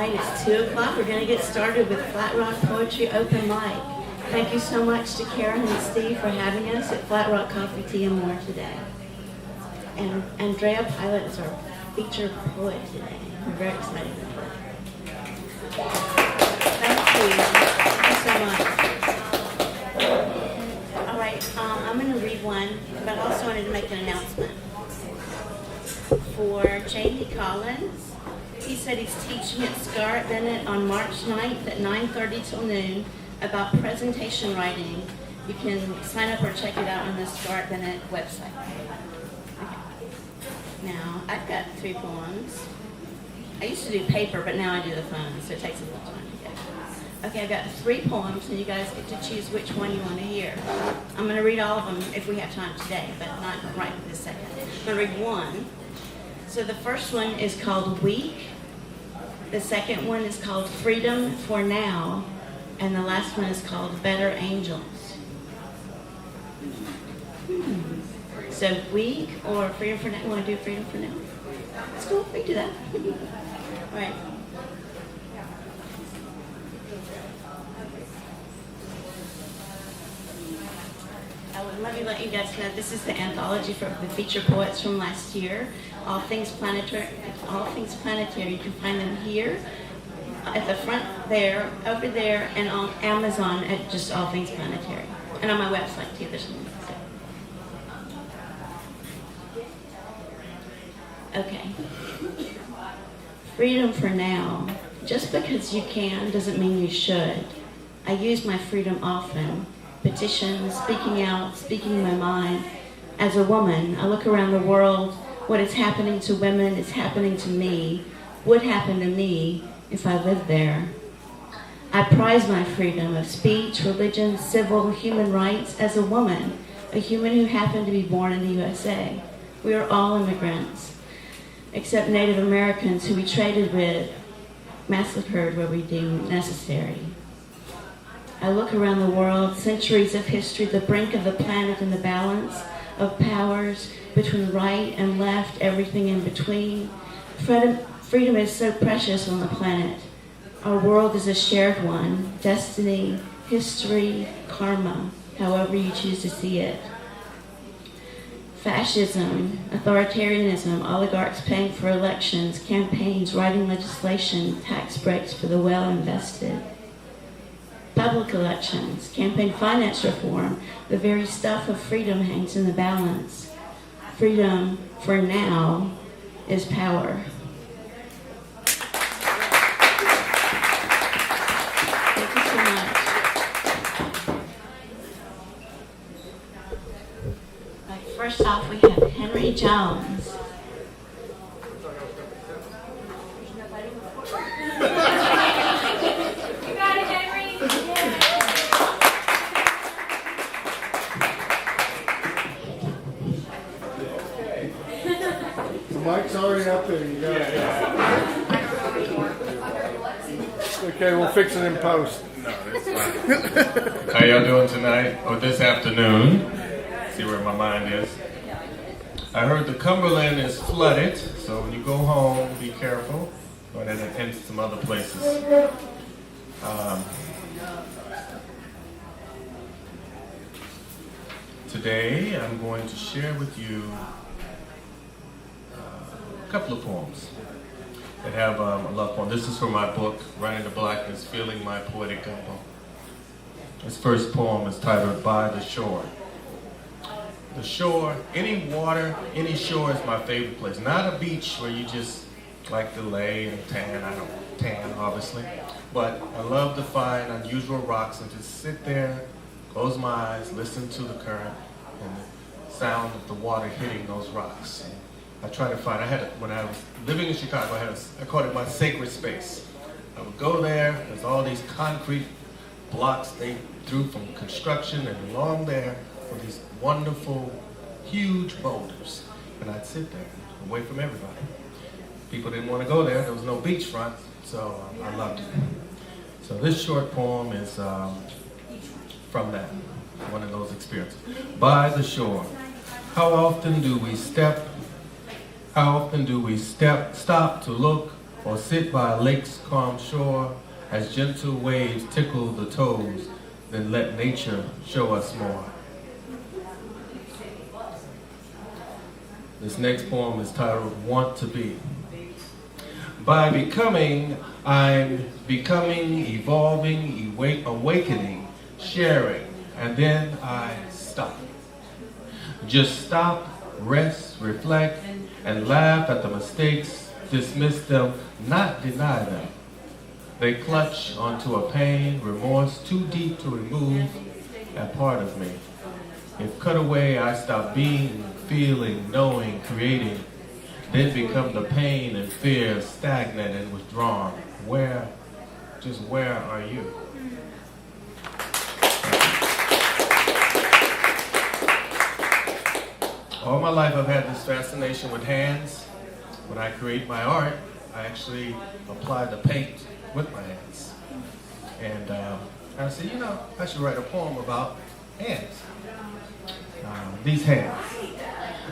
right, it's 2 o'clock. We're going to get started with Flatrock Poetry Open Mic. Thank you so much to Karen and Steve for having us at Flatrock Coffee, Tea, and More today. And Andrea Pilot is our featured poet today. We're very excited about it. Thank you. Thank you so much. All right, I'm going to read one, but I also wanted to make an announcement for Jamie Collins. He said he's teaching at Scarlett Bennett on March 9th at 9:30 till noon about presentation writing. You can sign up or check it out on the Scarlett Bennett website. Okay. Now, I've got 3 poems. I used to do paper, but now I do the phone, so it takes a little time to get. Okay, I've got 3 poems, and you guys get to choose which one you want to hear. I'm going to read all of them if we have time today, but not right this second. I'm going to read one. So the first one is called Weak. The second one is called Freedom for Now. And the last one is called Better Angels. So Weak or Freedom for Now. You want to do Freedom for Now? That's cool. We can do that. All right. Let me let you guys know this is the anthology for the feature poets from last year. All things planetary. You can find them here, at the front there, over there, and on Amazon at just All Things Planetary, and on my website too. There's some. Okay. Freedom for now. Just because you can doesn't mean you should. I use my freedom often. Petitions, speaking out, speaking my mind. As a woman, I look around the world. What is happening to women is happening to me. Would happen to me if I lived there. I prize my freedom of speech, religion, civil, human rights as a woman, a human who happened to be born in the USA. We are all immigrants, except Native Americans who we traded with, massacred where we deemed necessary. I look around the world, centuries of history, the brink of the planet and the balance of powers between right and left, everything in between. Freedom is so precious on the planet. Our world is a shared one, destiny, history, karma, however you choose to see it. Fascism, authoritarianism, oligarchs paying for elections, campaigns, writing legislation, tax breaks for the well-invested. Public elections, campaign finance reform, the very stuff of freedom hangs in the balance. Freedom for now is power. Thank you so much. Right, first off, we have Henry Jones. Mike's already up there. You got it. Okay, we'll fix it in post. No, that's fine. How y'all doing tonight or this afternoon? See where my mind is. I heard the Cumberland is flooded, so when you go home, be careful. Go ahead and enter some other places. Today, I'm going to share with you a couple of poems that have a love poem. This is from my book, Running to Blackness, Feeling My Poetic Gumbo. This first poem is titled By the Shore. The shore, any water, any shore is my favorite place. Not a beach where you just like to lay and tan. I don't tan, obviously. But I love to find unusual rocks and just sit there, close my eyes, listen to the current and the sound of the water hitting those rocks. I try to find, when I was living in Chicago, I called it my sacred space. I would go there, there's all these concrete blocks they threw from construction, and along there were these wonderful, huge boulders. And I'd sit there, away from everybody. People didn't want to go there, there was no beachfront, so I loved it. So this short poem is from that, one of those experiences. By the shore, how often do we stop to look or sit by a lake's calm shore as gentle waves tickle the toes, then let nature show us more. This next poem is titled Want to Be. By becoming, I'm becoming, evolving, awakening, sharing, and then I stop. Just stop, rest, reflect, and laugh at the mistakes, dismiss them, not deny them. They clutch onto a pain, remorse too deep to remove, a part of me. If cut away, I stop being, feeling, knowing, creating, then become the pain and fear, stagnant and withdrawn. Where are you? All my life I've had this fascination with hands. When I create my art, I actually apply the paint with my hands. And I said, I should write a poem about hands. These hands.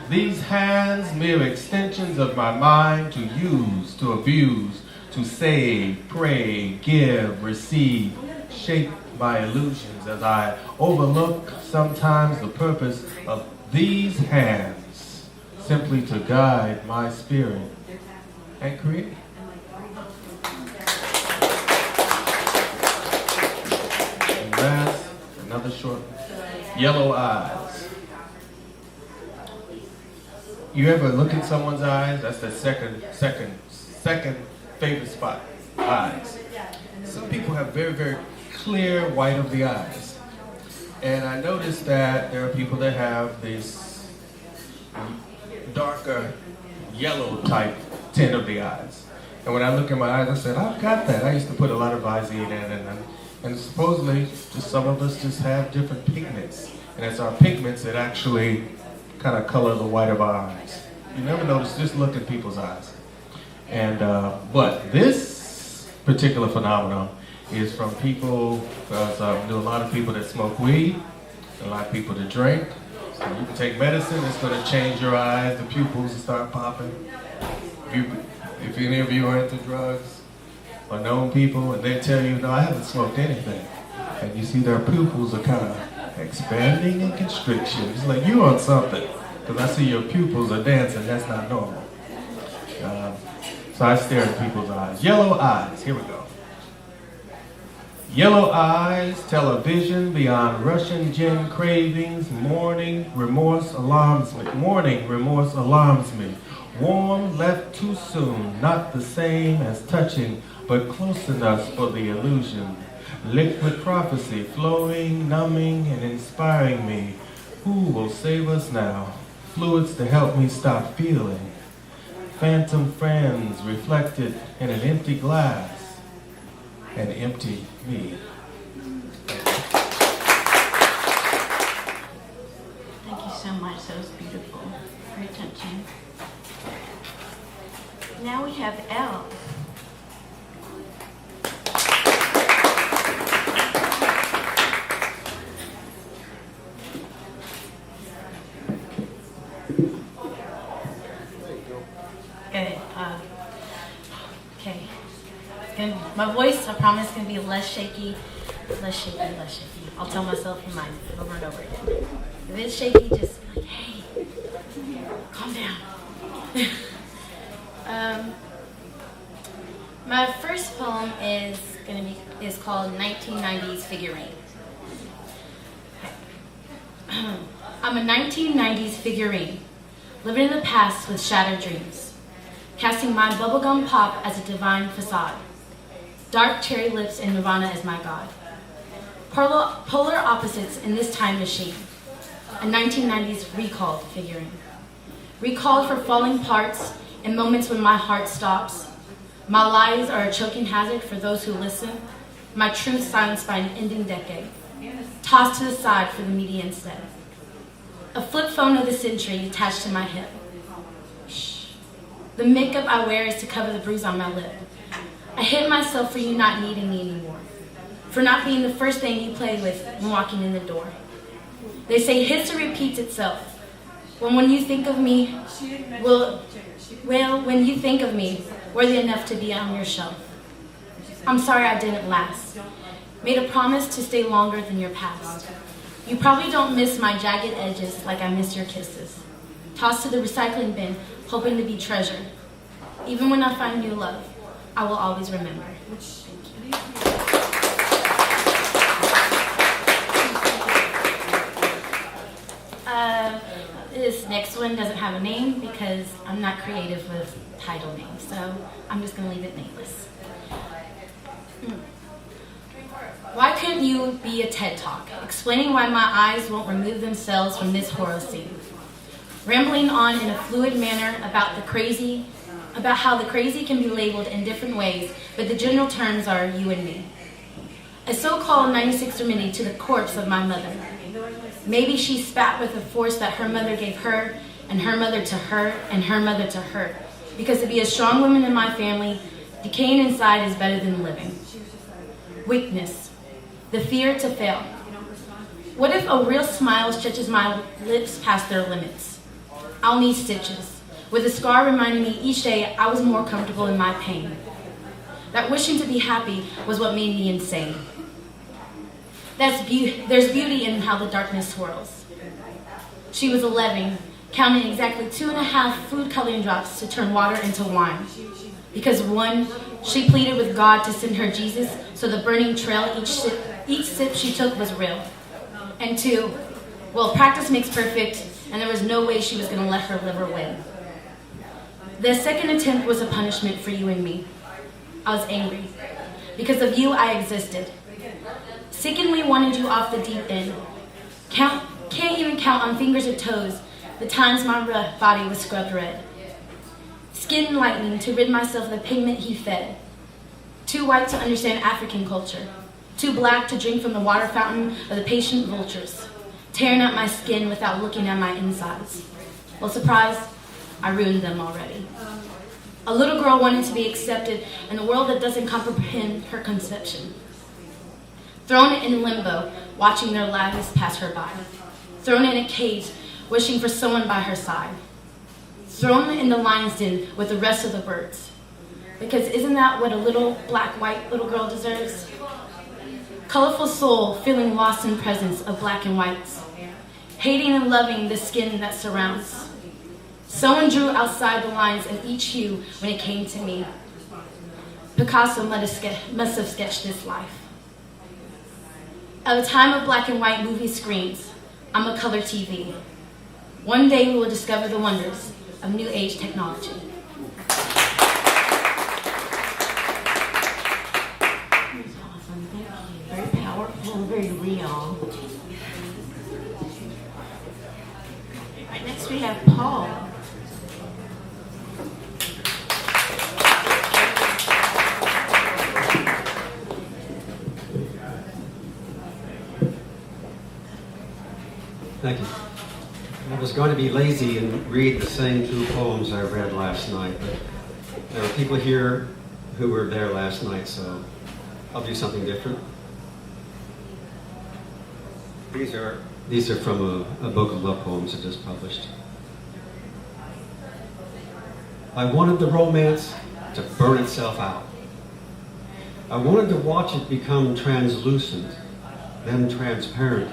These hands, mere extensions of my mind to use, to abuse, to save, pray, give, receive, shape my illusions as I overlook sometimes the purpose of these hands, simply to guide my spirit and create. And last, another short one. Yellow eyes. You ever look in someone's eyes? That's the second favorite spot, eyes. Some people have very, very clear white of the eyes. And I noticed that there are people that have this darker yellow type tint of the eyes. And when I look in my eyes, I said, I've got that. I used to put a lot of Visine in, and supposedly just some of us just have different pigments. And it's our pigments that actually kind of color the white of our eyes. You never notice, just look at people's eyes. And but this particular phenomenon is from people, because I know a lot of people that smoke weed, a lot of people that drink. So you can take medicine, it's going to change your eyes, the pupils will start popping. If any of you are into drugs or known people, and they tell you, no, I haven't smoked anything, and you see their pupils are kind of expanding and constriction. It's like you on something, because I see your pupils are dancing. That's not normal. So I stare at people's eyes. Yellow eyes. Here we go. Yellow eyes tell a vision beyond Russian gin cravings. Morning remorse alarms me. Morning remorse alarms me. Warm left too soon, not the same as touching, but close enough for the illusion. Liquid prophecy, flowing, numbing, and inspiring me. Who will save us now? Fluids to help me stop feeling. Phantom friends reflected in an empty glass. An empty me. Thank you so much. That was beautiful. Very touching. Now we have Elle. Good. Okay. Good. My voice, I promise, is going to be less shaky. I'll tell myself in mind over and over again. If it's shaky, just be like, hey, calm down. My first poem is called 1990s Figurine. I'm a 1990s figurine, living in the past with shattered dreams, casting my bubblegum pop as a divine facade, dark cherry lips and Nirvana as my god. Polar opposites in this time machine, a 1990s recalled figurine. Recalled for falling parts in moments when my heart stops. My lies are a choking hazard for those who listen, my truth silenced by an ending decade, tossed to the side for the media instead. A flip phone of the century attached to my hip. Shh. The makeup I wear is to cover the bruise on my lip. I hate myself for you not needing me anymore, for not being the first thing you played with when walking in the door. They say history repeats itself. When you think of me, when you think of me, worthy enough to be on your shelf. I'm sorry I didn't last. Made a promise to stay longer than your past. You probably don't miss my jagged edges like I miss your kisses. Tossed to the recycling bin, hoping to be treasured. Even when I find new love, I will always remember. This next one doesn't have a name because I'm not creative with title names, so I'm just going to leave it nameless. Why couldn't you be a TED Talk, explaining why my eyes won't remove themselves from this horror scene? Rambling on in a fluid manner about how the crazy can be labeled in different ways, but the general terms are you and me. A so-called 96 remedy to the corpse of my mother. Maybe she spat with a force that her mother gave her, and her mother to her, and her mother to her. Because to be a strong woman in my family, decaying inside is better than living. Weakness. The fear to fail. What if a real smile stretches my lips past their limits? I'll need stitches, with a scar reminding me each day I was more comfortable in my pain. That wishing to be happy was what made me insane. There's beauty in how the darkness swirls. She was 11, counting exactly 2.5 food coloring drops to turn water into wine. Because 1, she pleaded with God to send her Jesus, so the burning trail each sip she took was real. And 2, well, practice makes perfect, and there was no way she was going to let her liver win. The second attempt was a punishment for you and me. I was angry. Because of you, I existed. Sickeningly wanted you off the deep end. Can't even count on fingers or toes the times my rough body was scrubbed red. Skin lightening to rid myself of the pigment he fed. Too white to understand African culture. Too black to drink from the water fountain of the patient vultures. Tearing at my skin without looking at my insides. Well, surprise, I ruined them already. A little girl wanted to be accepted in a world that doesn't comprehend her conception. Thrown in limbo, watching their lives pass her by. Thrown in a cage, wishing for someone by her side. Thrown in the lion's den with the rest of the birds. Because isn't that what a little black-white little girl deserves? Colorful soul feeling lost in presence of black and whites. Hating and loving the skin that surrounds. Someone drew outside the lines in each hue when it came to me. Picasso must have sketched this life. At a time of black and white movie screens, I'm a color TV. One day we will discover the wonders of new age technology. That's awesome, thank you. Very powerful and very real. All right, next we have Paul. Thank you. I was going to be lazy and read the same 2 poems I read last night, but there are people here who were there last night, so I'll do something different. These are from a book of love poems I just published. I wanted the romance to burn itself out. I wanted to watch it become translucent, then transparent,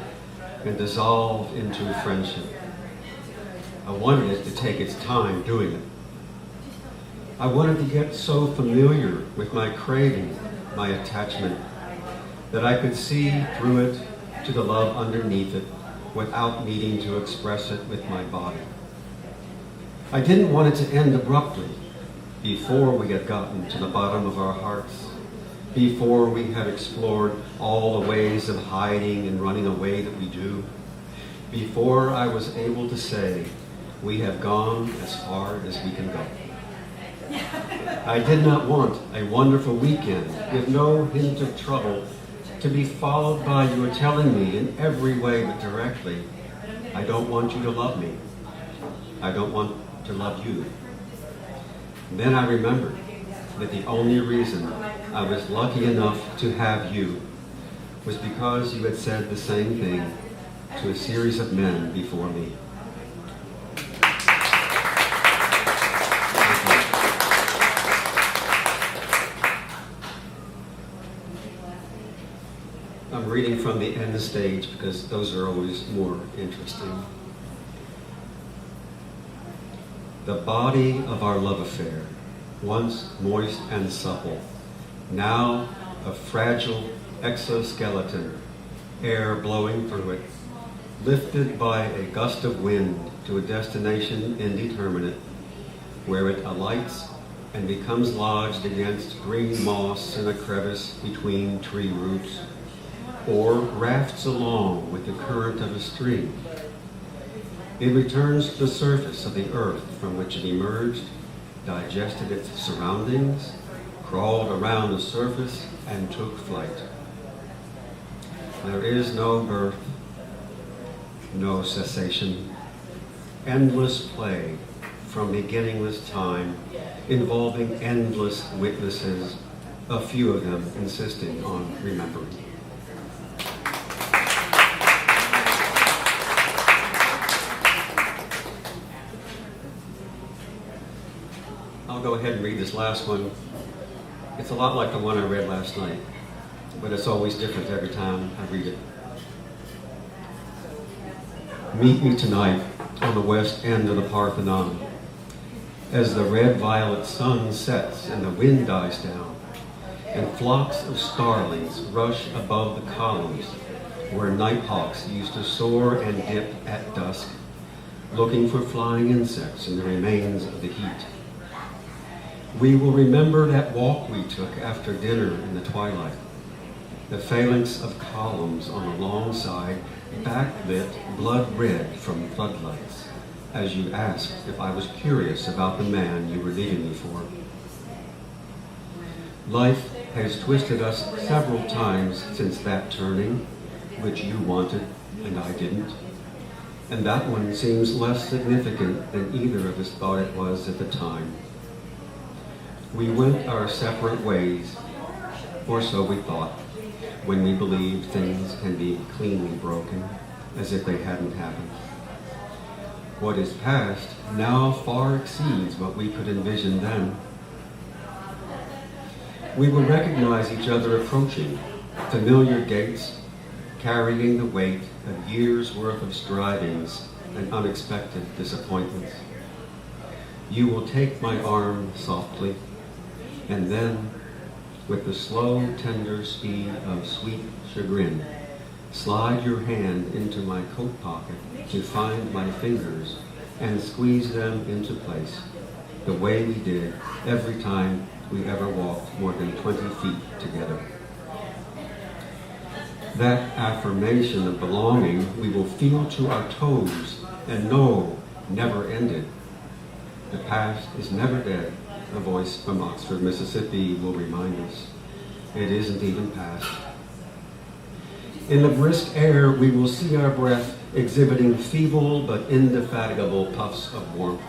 and dissolve into friendship. I wanted it to take its time doing it. I wanted to get so familiar with my craving, my attachment, that I could see through it to the love underneath it without needing to express it with my body. I didn't want it to end abruptly, before we had gotten to the bottom of our hearts, before we had explored all the ways of hiding and running away that we do, before I was able to say, we have gone as far as we can go. I did not want a wonderful weekend with no hint of trouble to be followed by you telling me in every way but directly, I don't want you to love me. I don't want to love you. And then I remembered that the only reason I was lucky enough to have you was because you had said the same thing to a series of men before me. reading from the end stage because those are always more interesting. The body of our love affair, once moist and supple, now a fragile exoskeleton, air blowing through it, lifted by a gust of wind to a destination indeterminate, where it alights and becomes lodged against green moss in a crevice between tree roots, or rafts along with the current of a stream. It returns to the surface of the earth from which it emerged, digested its surroundings, crawled around the surface, and took flight. There is no birth, no cessation, endless play from beginningless time, involving endless witnesses, a few of them insisting on remembering. I'll go ahead and read this last one. It's a lot like the one I read last night, but it's always different every time I read it. Meet me tonight on the west end of the Parthenon, as the red-violet sun sets and the wind dies down, and flocks of starlings rush above the columns where nighthawks used to soar and dip at dusk, looking for flying insects in the remains of the heat. We will remember that walk we took after dinner in the twilight, the phalanx of columns on the long side, backlit blood red from floodlights, as you asked if I was curious about the man you were leaving me for. Life has twisted us several times since that turning, which you wanted and I didn't, and that one seems less significant than either of us thought it was at the time. We went our separate ways, or so we thought, when we believed things can be cleanly broken, as if they hadn't happened. What is past now far exceeds what we could envision then. We will recognize each other approaching, familiar gaits, carrying the weight of years' worth of strivings and unexpected disappointments. You will take my arm softly, and then, with the slow, tender speed of sweet chagrin, slide your hand into my coat pocket to find my fingers and squeeze them into place, the way we did every time we ever walked more than 20 feet together. That affirmation of belonging we will feel to our toes and know never ended. The past is never dead, a voice from Oxford, Mississippi will remind us. It isn't even past. In the brisk air, we will see our breath exhibiting feeble but indefatigable puffs of warmth,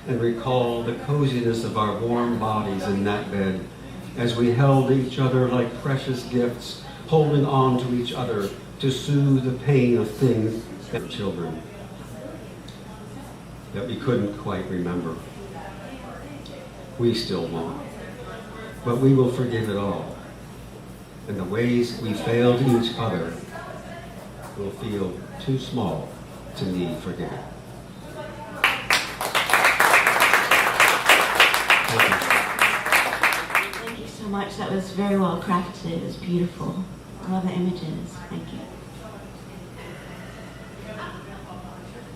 and recall the coziness of our warm bodies in that bed as we held each other like precious gifts, holding on to each other to soothe the pain of things that children that we couldn't quite remember. We still won't, but we will forgive it all. And the ways we failed each other will feel too small to need forgiving. Thank you. Thank you so much. That was very well crafted. It was beautiful. I love the images. Thank you.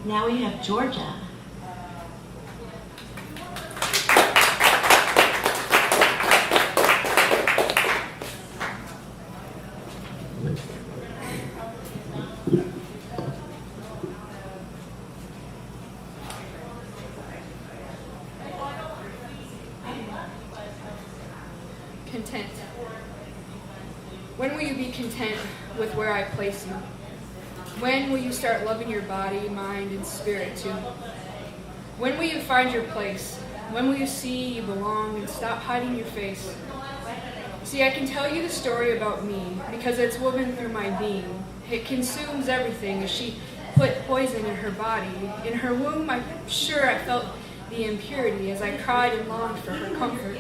Now we have Georgia. Content. When will you be content with where I place you? When will you start loving your body, mind, and spirit too? When will you find your place? When will you see you belong and stop hiding your face? See, I can tell you the story about me because it's woven through my being. It consumes everything as she put poison in her body. In her womb, I'm sure I felt the impurity as I cried and longed for her comfort.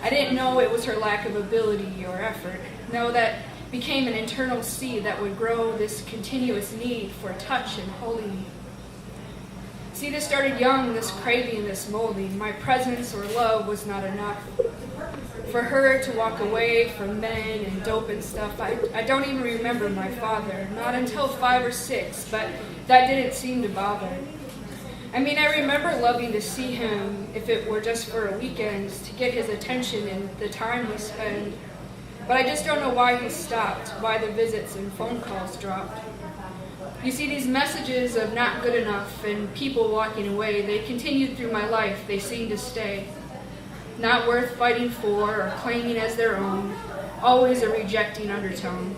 I didn't know it was her lack of ability or effort. Know that became an internal seed that would grow this continuous need for touch and holding me. See, this started young, this craving, this molding. My presence or love was not enough. For her to walk away from men and dope and stuff, I don't even remember my father, not until 5 or 6, but that didn't seem to bother. I mean, I remember loving to see him, if it were just for a weekend, to get his attention and the time we spend. But I just don't know why he stopped, why the visits and phone calls dropped. You see, these messages of not good enough and people walking away, they continued through my life, they seemed to stay. Not worth fighting for or claiming as their own, always a rejecting undertone.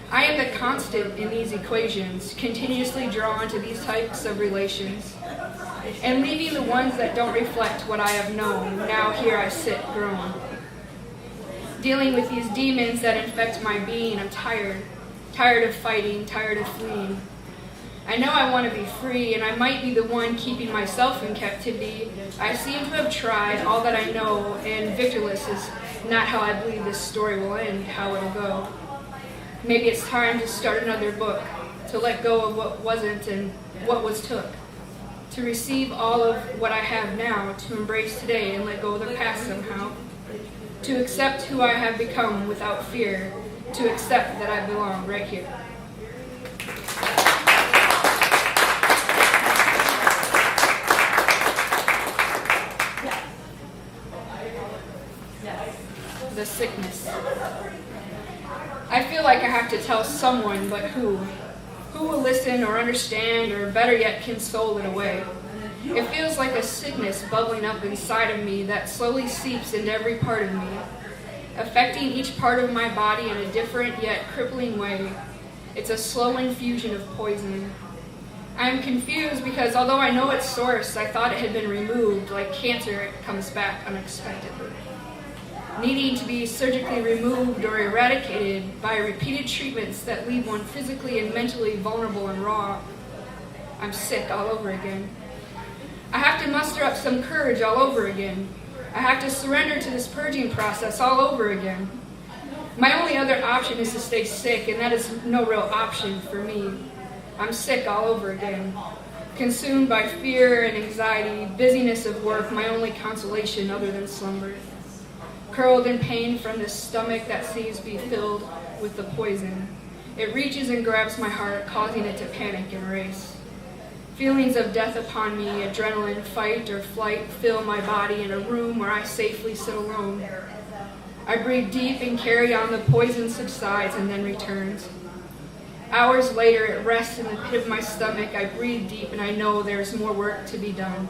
I am the constant in these equations, continuously drawn to these types of relations, and leaving the ones that don't reflect what I have known. Now here I sit grown. Dealing with these demons that infect my being, I'm tired of fighting, tired of fleeing. I know I want to be free, and I might be the one keeping myself in captivity. I seem to have tried all that I know, and victorless is not how I believe this story will end, how it'll go. Maybe it's time to start another book, to let go of what wasn't and what was took, to receive all of what I have now, to embrace today and let go of the past somehow, to accept who I have become without fear, to accept that I belong right here. The sickness. I feel like I have to tell someone, but who? Who will listen or understand, or better yet, console it away? It feels like a sickness bubbling up inside of me that slowly seeps into every part of me, affecting each part of my body in a different yet crippling way. It's a slow infusion of poison. I am confused because although I know its source, I thought it had been removed. Like cancer, it comes back unexpectedly, needing to be surgically removed or eradicated by repeated treatments that leave one physically and mentally vulnerable and raw. I'm sick all over again. I have to muster up some courage all over again. I have to surrender to this purging process all over again. My only other option is to stay sick, and that is no real option for me. I'm sick all over again. Consumed by fear and anxiety, busyness of work, my only consolation other than slumber. Curled in pain from this stomach that seems to be filled with the poison. It reaches and grabs my heart, causing it to panic and race. Feelings of death upon me, adrenaline, fight or flight, fill my body in a room where I safely sit alone. I breathe deep and carry on. The poison subsides and then returns. Hours later, it rests in the pit of my stomach. I breathe deep and I know there is more work to be done.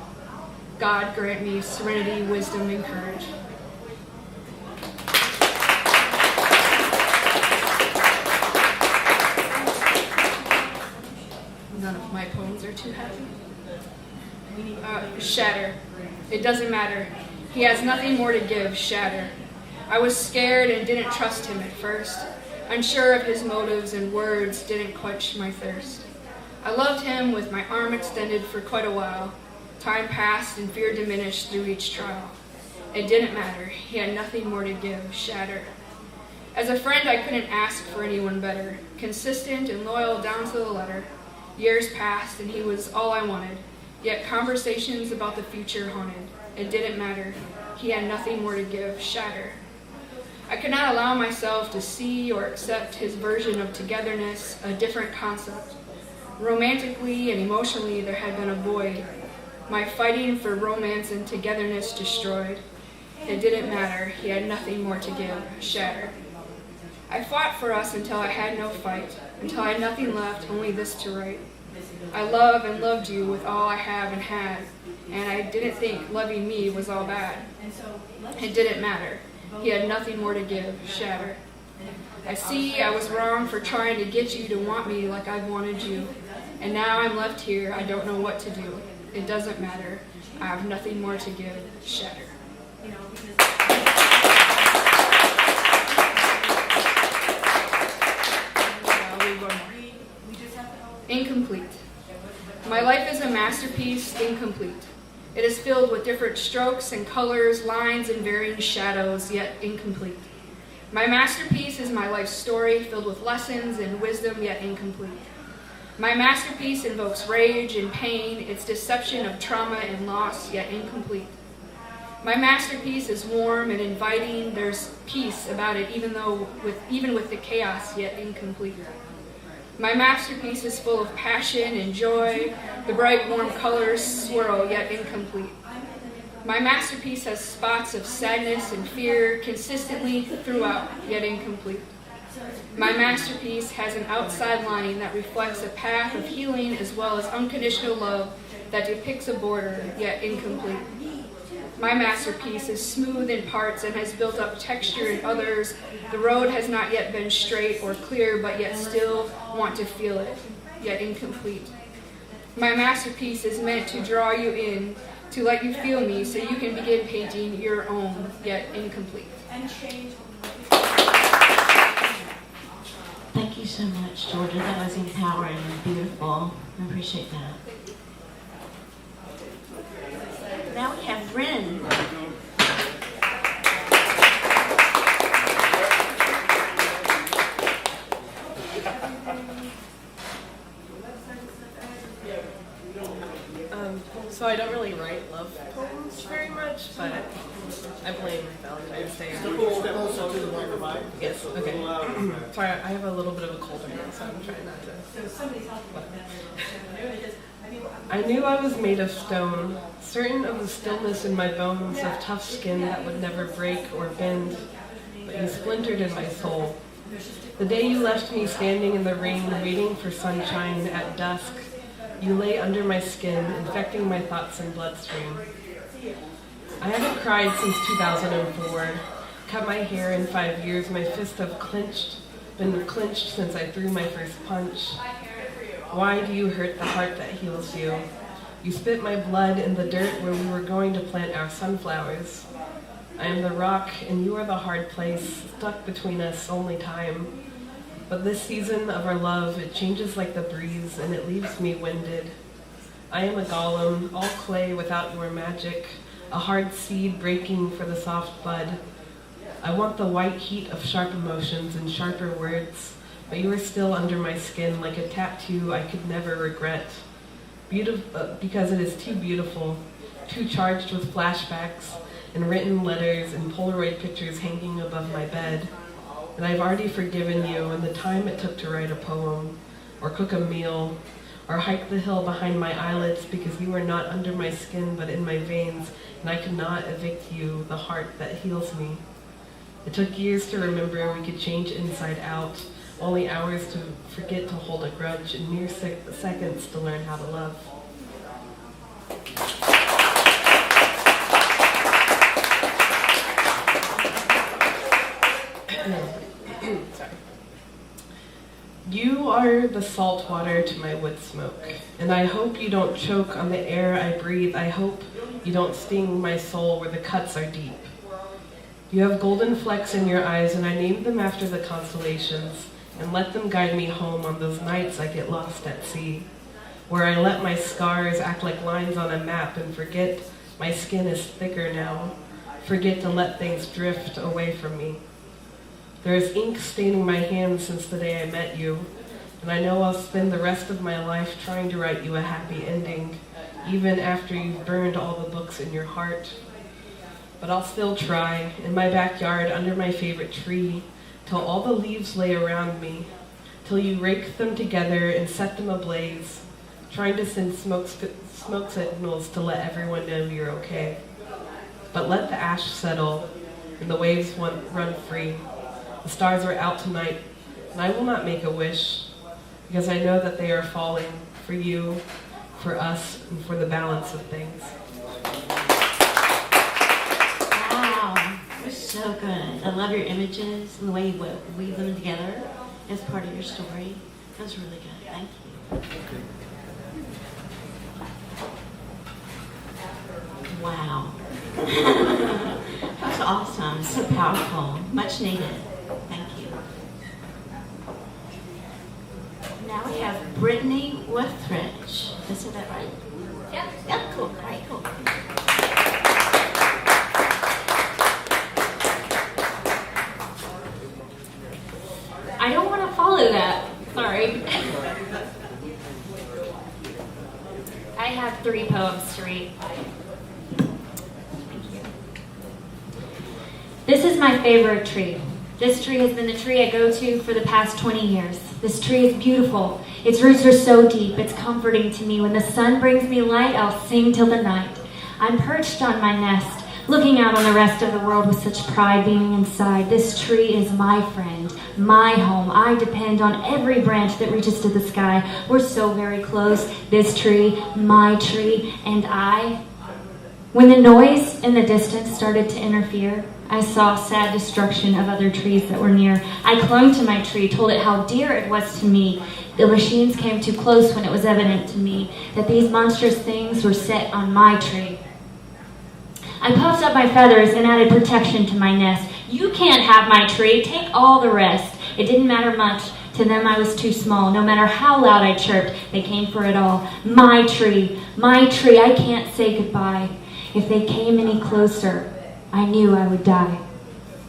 God grant me serenity, wisdom, and courage. None of my poems are too heavy. Shatter. It doesn't matter. He has nothing more to give. Shatter. I was scared and didn't trust him at first. Unsure of his motives, and words didn't quench my thirst. I loved him with my arm extended for quite a while. Time passed and fear diminished through each trial. It didn't matter. He had nothing more to give. Shatter. As a friend, I couldn't ask for anyone better. Consistent and loyal down to the letter. Years passed and he was all I wanted, yet conversations about the future haunted. It didn't matter. He had nothing more to give. Shatter. I could not allow myself to see or accept his version of togetherness, a different concept. Romantically and emotionally, there had been a void. My fighting for romance and togetherness destroyed. It didn't matter. He had nothing more to give. Shatter. I fought for us until I had no fight, until I had nothing left, only this to write. I love and loved you with all I have and had, and I didn't think loving me was all bad. It didn't matter. He had nothing more to give. Shatter. I see I was wrong for trying to get you to want me like I wanted you, and now I'm left here. I don't know what to do. It doesn't matter. I have nothing more to give. Shatter. Incomplete. My life is a masterpiece, incomplete. It is filled with different strokes and colors, lines and varying shadows, yet incomplete. My masterpiece is my life story filled with lessons and wisdom yet incomplete. My masterpiece invokes rage and pain, its deception of trauma and loss yet incomplete. My masterpiece is warm and inviting, there's peace about it even with the chaos yet incomplete. My masterpiece is full of passion and joy, the bright warm colors swirl yet incomplete. My masterpiece has spots of sadness and fear consistently throughout, yet incomplete. My masterpiece has an outside lining that reflects a path of healing as well as unconditional love that depicts a border, yet incomplete. My masterpiece is smooth in parts and has built up texture in others. The road has not yet been straight or clear, but yet still want to feel it, yet incomplete. My masterpiece is meant to draw you in, to let you feel me so you can begin painting your own, yet incomplete. Thank you so much, Georgia. That was empowering and beautiful. I appreciate that. Now we have Ren. So I don't really write love poems very much, but I blame Valentine's Day. Closer to the microphone. Yes, okay. Sorry, I have a little bit of a cold right now, so I'm trying not to. I knew I was made of stone, certain of the stillness in my bones, of tough skin that would never break or bend, but you splintered in my soul. The day you left me standing in the rain, waiting for sunshine at dusk, you lay under my skin, infecting my thoughts and bloodstream. I haven't cried since 2004. Cut my hair in 5 years, my fists have been clenched since I threw my first punch. Why do you hurt the heart that heals you? You spit my blood in the dirt where we were going to plant our sunflowers. I am the rock and you are the hard place, stuck between us only time. But this season of our love, it changes like the breeze, and it leaves me winded. I am a golem, all clay without your magic, a hard seed breaking for the soft bud. I want the white heat of sharp emotions and sharper words, but you are still under my skin like a tattoo I could never regret. Because it is too beautiful, too charged with flashbacks and written letters and Polaroid pictures hanging above my bed. And I've already forgiven you and the time it took to write a poem, or cook a meal, or hike the hill behind my eyelids because you are not under my skin but in my veins, and I could not evict you, the heart that heals me. It took years to remember we could change inside out, only hours to forget to hold a grudge, and mere seconds to learn how to love. Sorry. You are the salt water to my wood smoke, and I hope you don't choke on the air I breathe. I hope you don't sting my soul where the cuts are deep. You have golden flecks in your eyes, and I named them after the constellations, and let them guide me home on those nights I get lost at sea, where I let my scars act like lines on a map and forget my skin is thicker now, forget to let things drift away from me. There is ink staining my hands since the day I met you, and I know I'll spend the rest of my life trying to write you a happy ending, even after you've burned all the books in your heart. But I'll still try, in my backyard under my favorite tree, till all the leaves lay around me, till you rake them together and set them ablaze, trying to send smoke signals to let everyone know you're okay. But let the ash settle, and the waves run free. The stars are out tonight, and I will not make a wish, because I know that they are falling for you, for us, and for the balance of things. Wow, it was so good. I love your images and the way you weave them together as part of your story. That was really good. Thank you. Wow. That was awesome. So powerful. Much needed. Thank you. Now we have Brittany Withridge. Did I say that right? Yep. Yep, cool. All right, cool. I have 3 poems to read. This is my favorite tree. This tree has been the tree I go to for the past 20 years. This tree is beautiful. Its roots are so deep, it's comforting to me. When the sun brings me light, I'll sing till the night. I'm perched on my nest, looking out on the rest of the world with such pride beaming inside. This tree is my friend, my home. I depend on every branch that reaches to the sky. We're so very close. This tree, my tree, and I. When the noise in the distance started to interfere, I saw sad destruction of other trees that were near. I clung to my tree, told it how dear it was to me. The machines came too close when it was evident to me that these monstrous things were set on my tree. I puffed up my feathers and added protection to my nest. You can't have my tree, take all the rest. It didn't matter much. To them I was too small. No matter how loud I chirped, they came for it all. My tree, I can't say goodbye. If they came any closer, I knew I would die.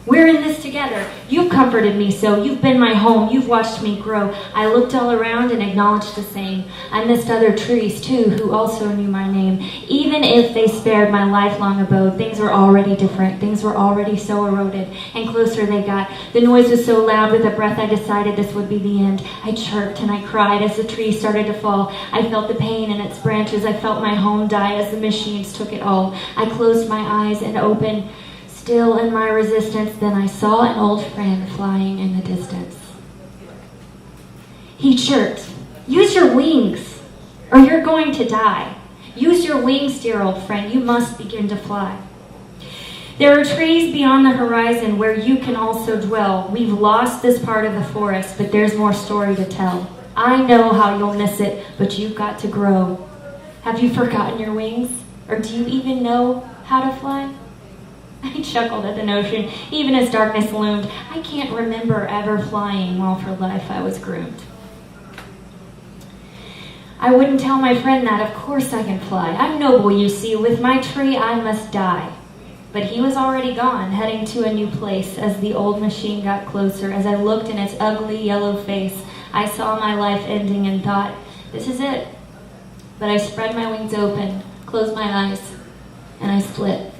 We're in this together. You've comforted me so. You've been my home. You've watched me grow. I looked all around and acknowledged the same. I missed other trees, too, who also knew my name. Even if they spared my lifelong abode, things were already different. Things were already so eroded, and closer they got. The noise was so loud, with a breath I decided this would be the end. I chirped and I cried as the tree started to fall. I felt the pain in its branches. I felt my home die as the machines took it all. I closed my eyes and opened, still in my resistance. Then I saw an old friend flying in the distance. He chirped, "Use your wings, or you're going to die. Use your wings, dear old friend. You must begin to fly. There are trees beyond the horizon where you can also dwell. We've lost this part of the forest, but there's more story to tell. I know how you'll miss it, but you've got to grow. Have you forgotten your wings? Or do you even know how to fly?" I chuckled at the notion, even as darkness loomed. I can't remember ever flying while for life I was groomed. I wouldn't tell my friend that. Of course I can fly. I'm noble, you see. With my tree I must die. But he was already gone, heading to a new place. As the old machine got closer, as I looked in its ugly yellow face, I saw my life ending and thought, this is it. But I spread my wings open, closed my eyes, and I split.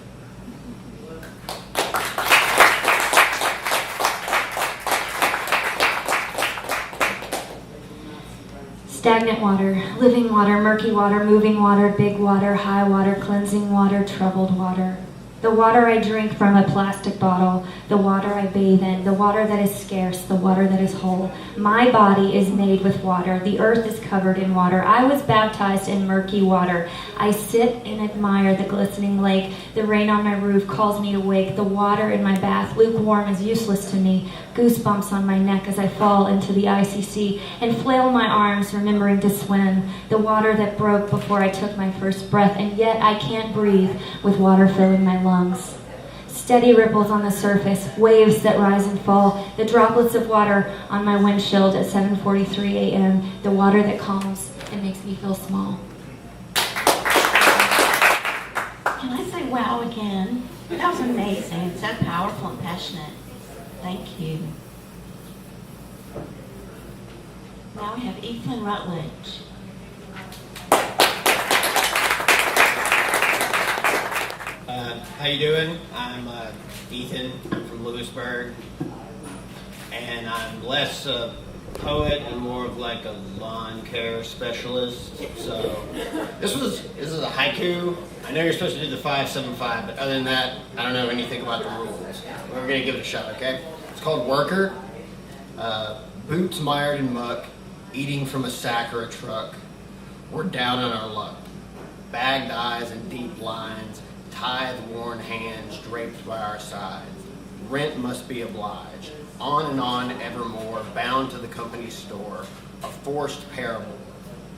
Stagnant water, living water, murky water, moving water, big water, high water, cleansing water, troubled water. The water I drink from a plastic bottle, the water I bathe in, the water that is scarce, the water that is whole. My body is made with water. The earth is covered in water. I was baptized in murky water. I sit and admire the glistening lake. The rain on my roof calls me awake. The water in my bath, lukewarm, is useless to me. Goosebumps on my neck as I fall into the icy sea and flail my arms, remembering to swim. The water that broke before I took my first breath, and yet I can't breathe with water filling my lungs. Steady ripples on the surface, waves that rise and fall, the droplets of water on my windshield at 7:43 a.m., the water that calms and makes me feel small. Can I say wow again? That was amazing. So powerful and passionate. Thank you. Now we have Ethan Rutledge. How you doing? I'm Ethan. I'm from Lewisburg, and I'm less a poet and more of like a lawn care specialist. So this is a haiku. I know you're supposed to do the 5-7-5, but other than that, I don't know anything about the rules. We're gonna give it a shot, okay? It's called Worker. Boots mired in muck, eating from a sack or a truck. We're down on our luck. Bagged eyes and deep lines. Tithe-worn hands draped by our sides. Rent must be obliged. On and on evermore, bound to the company store, a forced parable,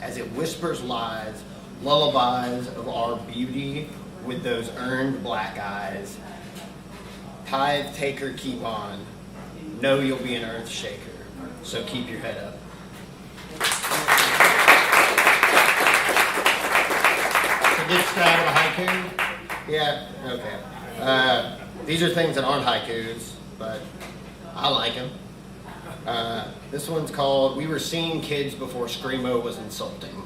as it whispers lies, lullabies of our beauty with those earned black eyes. Tithe taker, keep on. Know you'll be an earth shaker, so keep your head up. So this style of a haiku? Yeah, okay. These are things that aren't haikus, but I like them. This one's called, We Were Seeing Kids Before Screamo Was Insulting.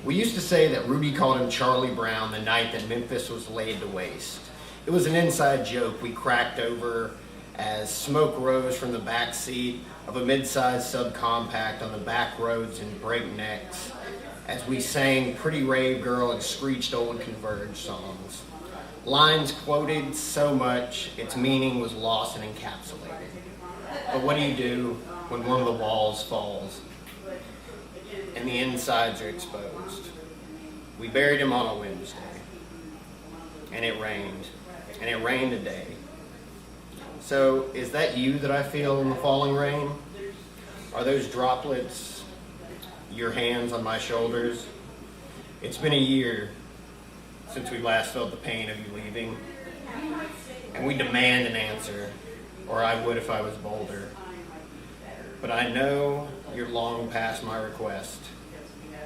We used to say that Rudy called him Charlie Brown the night that Memphis was laid to waste. It was an inside joke we cracked over as smoke rose from the back seat of a mid-sized subcompact on the back roads in breaknecks as we sang Pretty Rave Girl and screeched old Converge songs. Lines quoted so much, its meaning was lost and encapsulated. But what do when one of the walls falls and the insides are exposed? We buried him on a Wednesday, and it rained a day. So is that you that I feel in the falling rain? Are those droplets your hands on my shoulders? It's been a year since we last felt the pain of you leaving, and we demand an answer, or I would if I was bolder. But I know you're long past my request,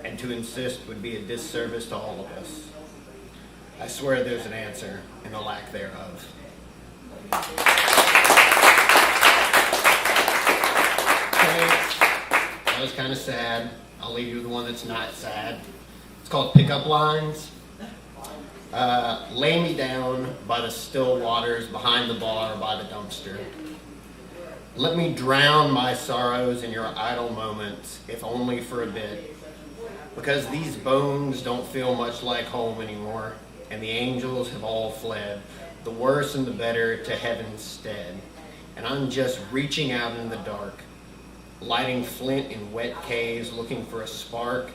and to insist would be a disservice to all of us. I swear there's an answer in the lack thereof. That was kind of sad. I'll leave you with the one that's not sad. It's called Pickup Lines. Lay me down by the still waters behind the bar by the dumpster. Let me drown my sorrows in your idle moments, if only for a bit. Because these bones don't feel much like home anymore, and the angels have all fled, the worse and the better, to heaven's stead. And I'm just reaching out in the dark, lighting flint in wet caves, looking for a spark,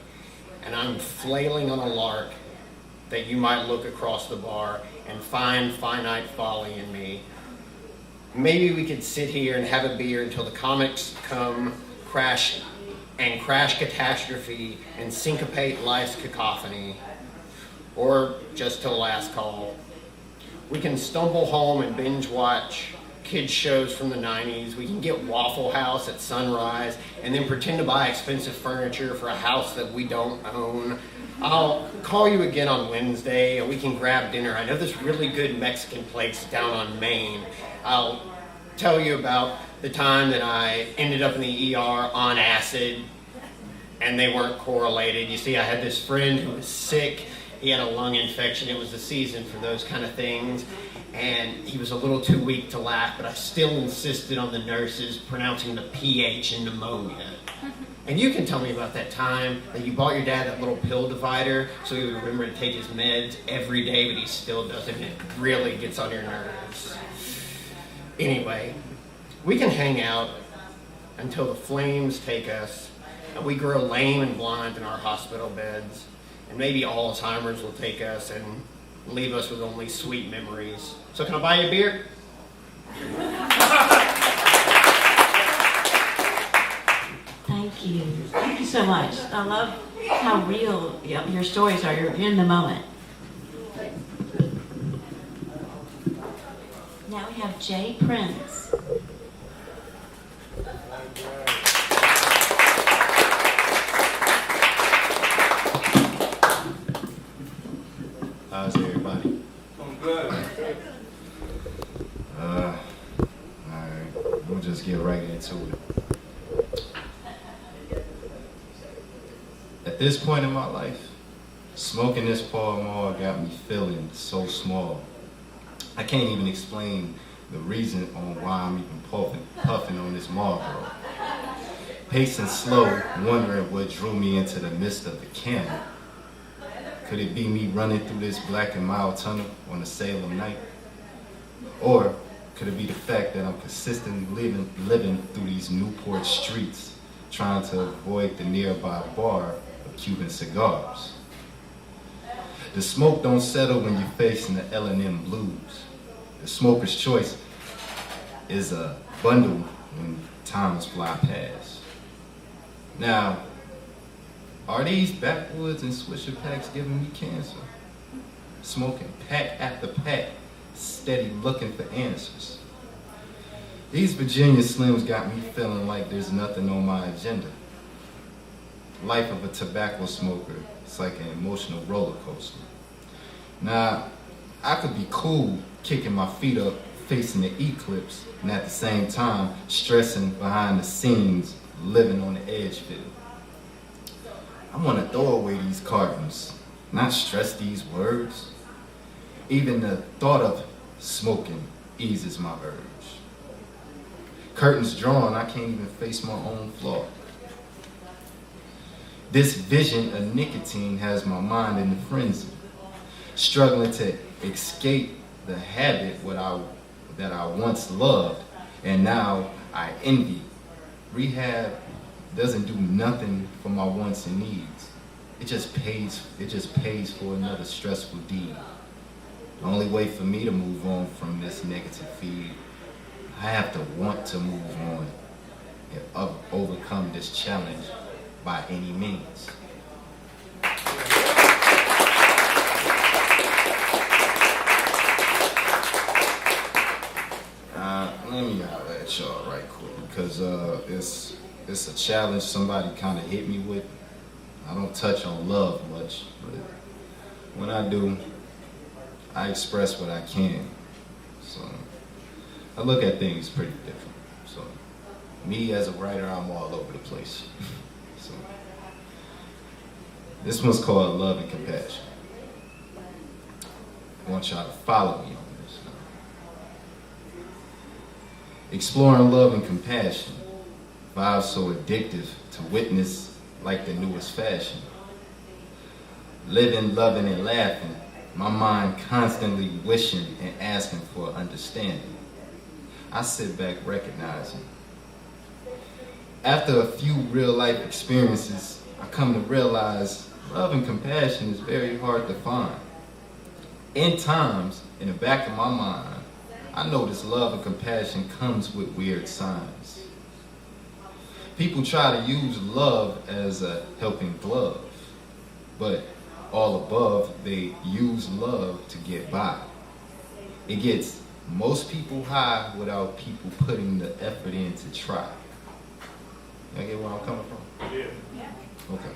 and I'm flailing on a lark that you might look across the bar and find finite folly in me. Maybe we could sit here and have a beer until the comics come, crash catastrophe and syncopate life's cacophony, or just till last call. We can stumble home and binge watch kids shows from the 90s. We can get Waffle House at sunrise and then pretend to buy expensive furniture for a house that we don't own. I'll call you again on Wednesday and we can grab dinner. I know this really good Mexican place down on Main. I'll tell you about the time that I ended up in the ER on acid and they weren't correlated. You see, I had this friend who was sick. He had a lung infection. It was the season for those kind of things. And he was a little too weak to laugh, but I still insisted on the nurses pronouncing the PH in pneumonia. And you can tell me about that time that you bought your dad that little pill divider so he would remember to take his meds every day, but he still doesn't. It really gets on your nerves. Anyway, we can hang out until the flames take us and we grow lame and blind in our hospital beds. And maybe Alzheimer's will take us and leave us with only sweet memories. So can I buy you a beer? Thank you. Thank you so much. I love how real your stories are. You're in the moment. Now we have Jay Prince. How's everybody? I'm good. Alright, we'll just get right into it. At this point in my life, smoking this Pall Mall got me feeling so small. I can't even explain the reason on why I'm even puffing on this Marlboro. Pacing slow, wondering what drew me into the midst of the canyon. Could it be me running through this black and mild tunnel on a Salem night? Or could it be the fact that I'm consistently living through these Newport streets, trying to avoid the nearby bar of Cuban cigars? The smoke don't settle when you're facing the L&M blues. The smoker's choice is a bundle when times fly past. Now, are these backwoods and swisher packs giving me cancer? Smoking pack after pack, steady looking for answers. These Virginia Slims got me feeling like there's nothing on my agenda. Life of a tobacco smoker, it's like an emotional roller coaster. Now, I could be cool kicking my feet up, facing the eclipse, and at the same time stressing behind the scenes, living on the edge field. I want to throw away these cartons, not stress these words. Even the thought of smoking eases my urge. Curtains drawn, I can't even face my own flaw. This vision of nicotine has my mind in a frenzy, struggling to escape the habit that I once loved and now I envy. Rehab doesn't do nothing for my wants and needs. It just pays for another stressful deed. The only way for me to move on from this negative feed, I have to want to move on and overcome this challenge by any means. Let me holler at y'all right quick because it's a challenge somebody kind of hit me with. I don't touch on love much, but when I do, I express what I can. So I look at things pretty different. So me as a writer, I'm all over the place. So this one's called Love and Compassion. I want y'all to follow me on this. Exploring love and compassion, vibes so addictive to witness like the newest fashion. Living, loving, and laughing, my mind constantly wishing and asking for understanding. I sit back recognizing. After a few real life experiences, I come to realize love and compassion is very hard to find. In times, in the back of my mind, I notice love and compassion comes with weird signs. People try to use love as a helping glove, but all above, they use love to get by. It gets most people high without people putting the effort in to try. Y'all get where I'm coming from? Yeah. Okay.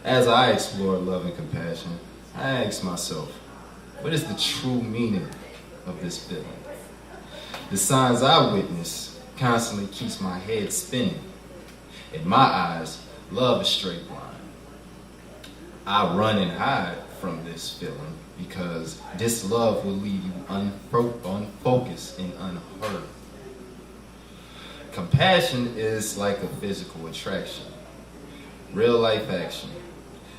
As I explore love and compassion, I ask myself, what is the true meaning of this feeling? The signs I witness constantly keeps my head spinning. In my eyes, love is straight line. I run and hide from this feeling because this love will leave you unfocused and unheard. Compassion is like a physical attraction, real life action,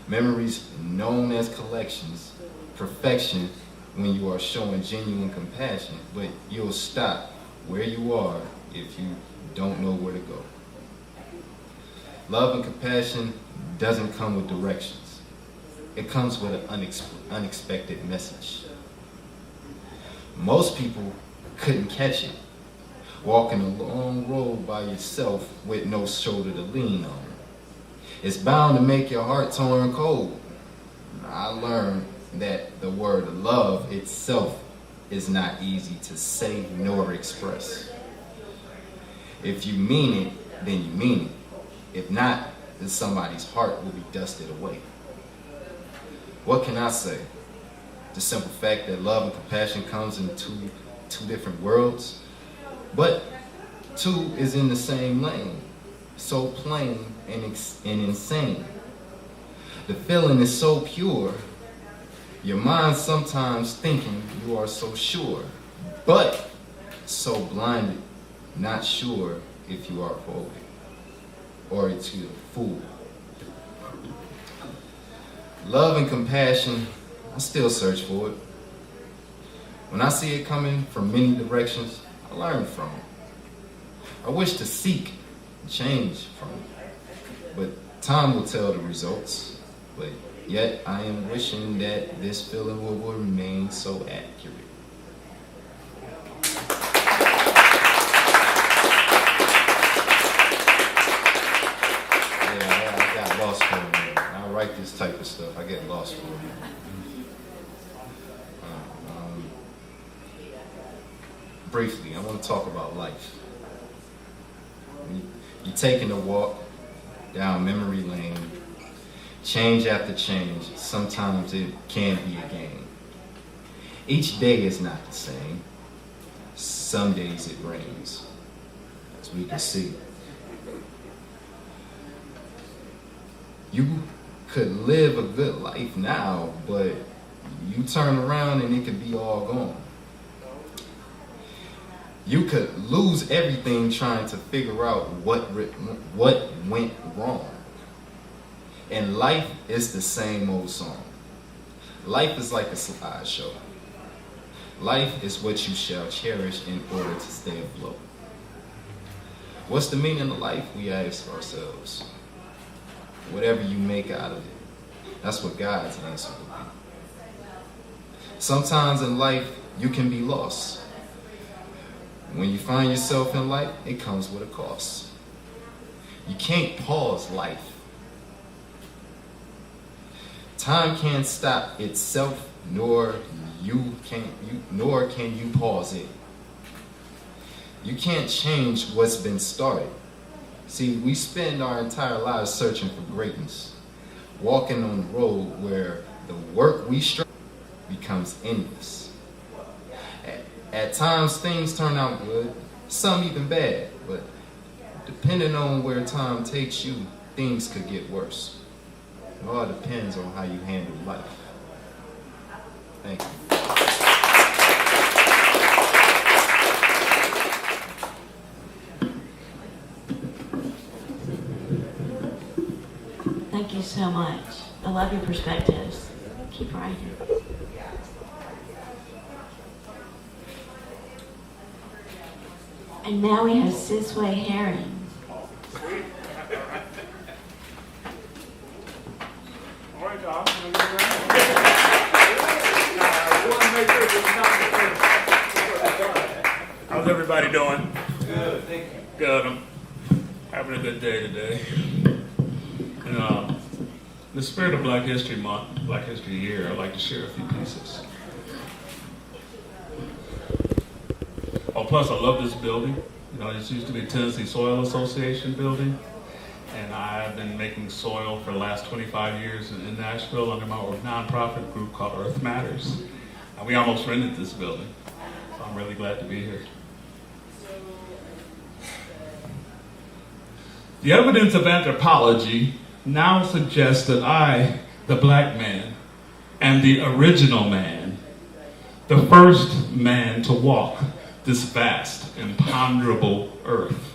memories known as collections, perfection when you are showing genuine compassion, but you'll stop where you are if you don't know where to go. Love and compassion doesn't come with directions. It comes with an unexpected message. Most people couldn't catch it. Walking a long road by yourself with no shoulder to lean on. It's bound to make your heart turn cold. I learned that the word love itself is not easy to say nor express. If you mean it, then you mean it. If not, then somebody's heart will be dusted away. What can I say? The simple fact that love and compassion comes in two different worlds, but two is in the same lane, so plain and insane. The feeling is so pure, your mind sometimes thinking you are so sure, but so blinded, not sure if you are quoted or it's a fool. Love and compassion, I still search for it. When I see it coming from many directions, I learn from it. I wish to seek change from it, but time will tell the results. But yet I am wishing that this feeling will remain so accurate. Yeah, I got lost for a minute. I write this type of stuff. I get lost for a minute. Briefly, I want to talk about life. You're taking a walk down memory lane, change after change. Sometimes it can be a game. Each day is not the same. Some days it rains, as we can see. You could live a good life now, but you turn around and it could be all gone. You could lose everything trying to figure out what went wrong. And life is the same old song. Life is like a slideshow. Life is what you shall cherish in order to stay afloat. What's the meaning of life, we ask ourselves. Whatever you make out of it, that's what God's answer will be. Sometimes in life, you can be lost. When you find yourself in life, it comes with a cost. You can't pause life. Time can't stop itself, nor can you pause it. You can't change what's been started. See, we spend our entire lives searching for greatness, walking on the road where the work we strive becomes endless. At times, things turn out good, some even bad, but depending on where time takes you, things could get worse. It all depends on how you handle life. Thank you. Thank you so much. I love your perspectives. Keep writing. And now we have Sisway Herring. All right, Doc. How's everybody doing? Good, thank you. Good. I'm having a good day today. And in the spirit of Black History Month, Black History Year, I'd like to share a few pieces. Oh, plus I love this building. You know, this used to be Tennessee Soil Association building. And I've been making soil for the last 25 years in Nashville under my nonprofit group called Earth Matters. And we almost rented this building. So I'm really glad to be here. The evidence of anthropology now suggests that I, the black man, am the original man, the first man to walk this vast, imponderable earth.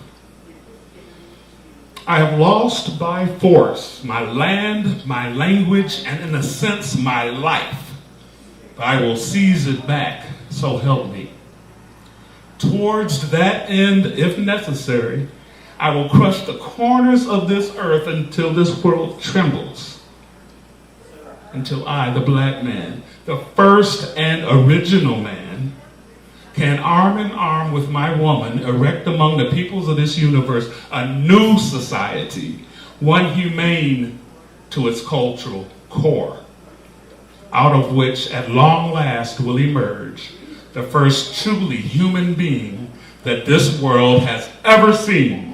I have lost by force my land, my language, and in a sense, my life. But I will seize it back, so help me. Towards that end, if necessary, I will crush the corners of this earth until this world trembles. Until I, the black man, the first and original man, can arm in arm with my woman erect among the peoples of this universe a new society, one humane to its cultural core, out of which at long last will emerge the first truly human being that this world has ever seen.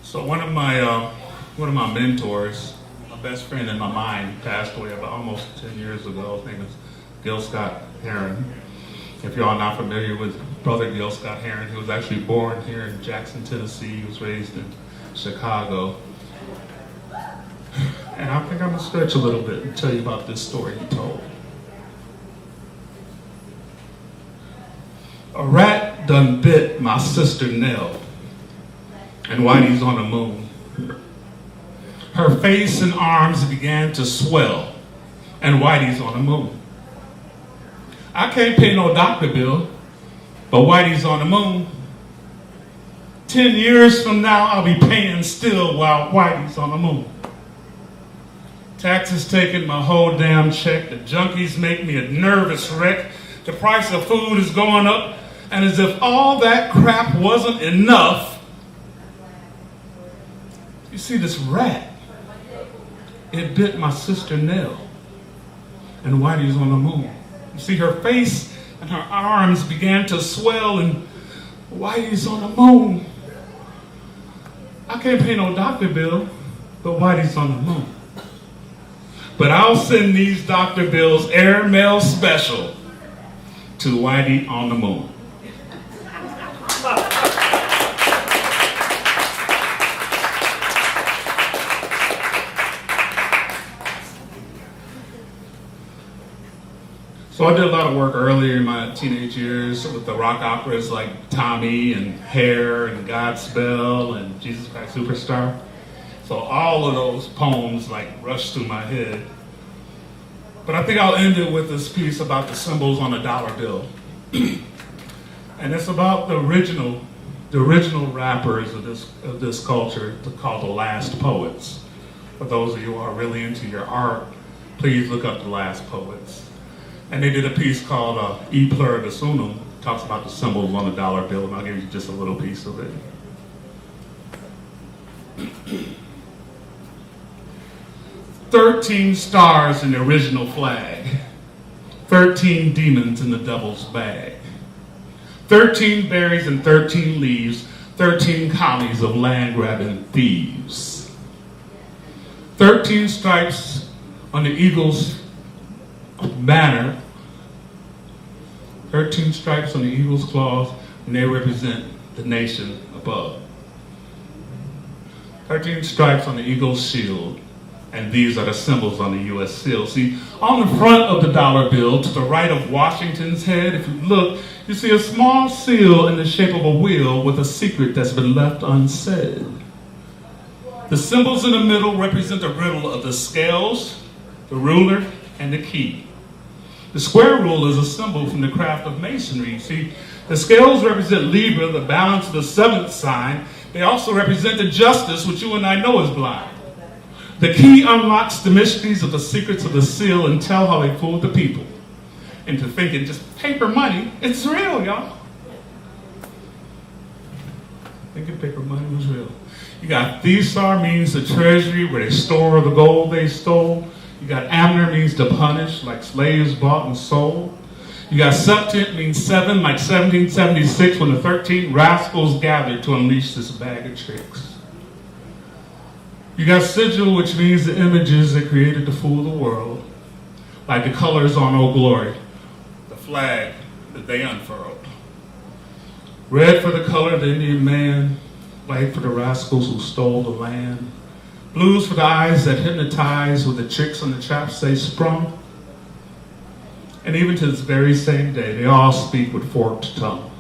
So one of my mentors, my best friend in my mind, passed away about almost 10 years ago. His name is Gil Scott Heron. If y'all not familiar with Brother Gil Scott Heron, he was actually born here in Jackson, Tennessee. He was raised in Chicago. And I think I'm going to stretch a little bit and tell you about this story he told. A rat done bit my sister Nell, and Whitey's on the moon. Her face and arms began to swell, and Whitey's on the moon. I can't pay no doctor bill, but Whitey's on the moon. 10 years from now, I'll be paying still while Whitey's on the moon. Taxes taking my whole damn check. The junkies make me a nervous wreck. The price of food is going up, and as if all that crap wasn't enough, you see this rat, it bit my sister Nell, and Whitey's on the moon. You see her face and her arms began to swell, and Whitey's on the moon. I can't pay no doctor bill, but Whitey's on the moon. But I'll send these doctor bills airmail special. to Whitey on the Moon. So I did a lot of work earlier in my teenage years with the rock operas like Tommy and Hair and Godspell and Jesus Christ Superstar. So all of those poems like rushed through my head. But I think I'll end it with this piece about the symbols on a dollar bill. And it's about the original rappers of this culture called the Last Poets. For those of you who are really into your art, please look up the Last Poets. And they did a piece called E Pluribus Unum, talks about the symbols on the dollar bill, and I'll give you just a little piece of it. 13 stars in the original flag, 13 demons in the devil's bag, 13 berries and 13 leaves, 13 colonies of land-grabbing thieves, 13 stripes on the eagle's banner, 13 stripes on the eagle's claws, and they represent the nation above. 13 stripes on the eagle's shield, and these are the symbols on the U.S. seal. See, on the front of the dollar bill, to the right of Washington's head, if you look, you see a small seal in the shape of a wheel with a secret that's been left unsaid. The symbols in the middle represent the riddle of the scales, the ruler, and the key. The square rule is a symbol from the craft of masonry. See, the scales represent Libra, the balance of the seventh sign. They also represent the justice, which you and I know is blind. The key unlocks the mysteries of the secrets of the seal and tell how they fooled the people into thinking just paper money, it's real, y'all. Thinking paper money was real. You got Thisar, means the treasury where they store the gold they stole. You got Amner, means to punish, like slaves bought and sold. You got Septent, means seven, like 1776 when the 13 rascals gathered to unleash this bag of tricks. You got Sigil, which means the images that created to fool the world, like the colors on Old Glory, the flag that they unfurled. Red for the color of the Indian man, white for the rascals who stole the land. Blues for the eyes that hypnotize with the tricks and the traps they sprung. And even to this very same day, they all speak with forked tongue.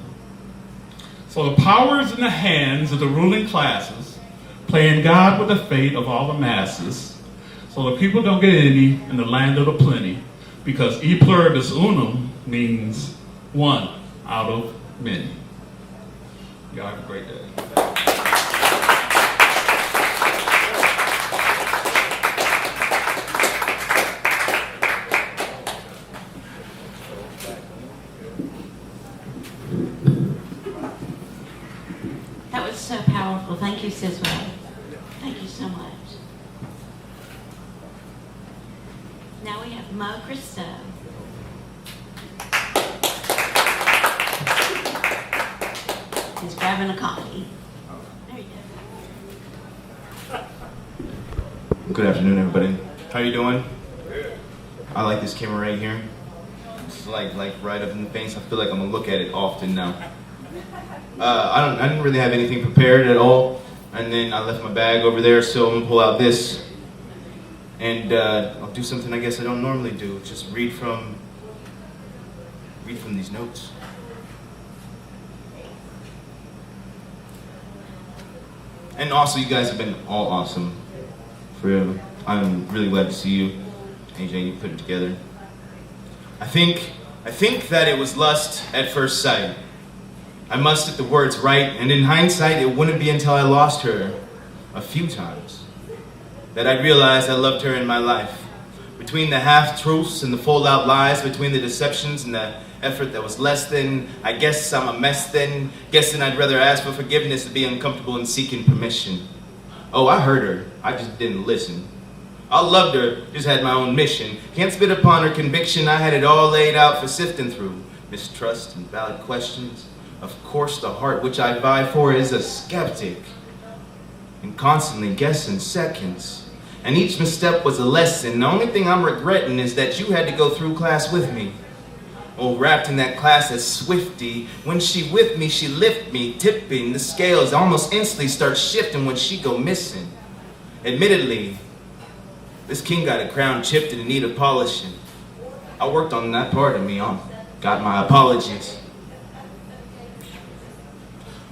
So the power is in the hands of the ruling classes, playing God with the fate of all the masses, so the people don't get any in the land of the plenty, because E Pluribus Unum means one out of many. Y'all have a great day. That was so powerful. Thank you, Siswell. Thank you so much. Now we have Mo Christo. He's grabbing a coffee. There you go. Good afternoon, everybody. How you doing? I like this camera right here. It's like right up in the face. I feel like I'm gonna look at it often now. I didn't really have anything prepared at all, and then I left my bag over there, so I'm gonna pull out this, and I'll do something I guess I don't normally do. Just read from these notes. And also, you guys have been all awesome. For real. I'm really glad to see you, AJ. You put it together. I think that it was lust at first sight. I must get the words right, and in hindsight, it wouldn't be until I lost her a few times that I realized I loved her in my life. Between the half-truths and the fold-out lies, between the deceptions and the effort that was less than, I guess I'm a mess then, guessing I'd rather ask for forgiveness than be uncomfortable in seeking permission. Oh, I heard her, I just didn't listen. I loved her, just had my own mission. Can't spit upon her conviction, I had it all laid out for sifting through. Mistrust and valid questions. Of course, the heart which I vie for is a skeptic, and constantly guessing seconds. And each misstep was a lesson. The only thing I'm regretting is that you had to go through class with me. Oh, wrapped in that class as Swifty. When she with me, she lift me, tipping. The scales almost instantly start shifting when she go missing. Admittedly, this king got a crown chipped and in need of polishing. I worked on that part of me, got my apologies.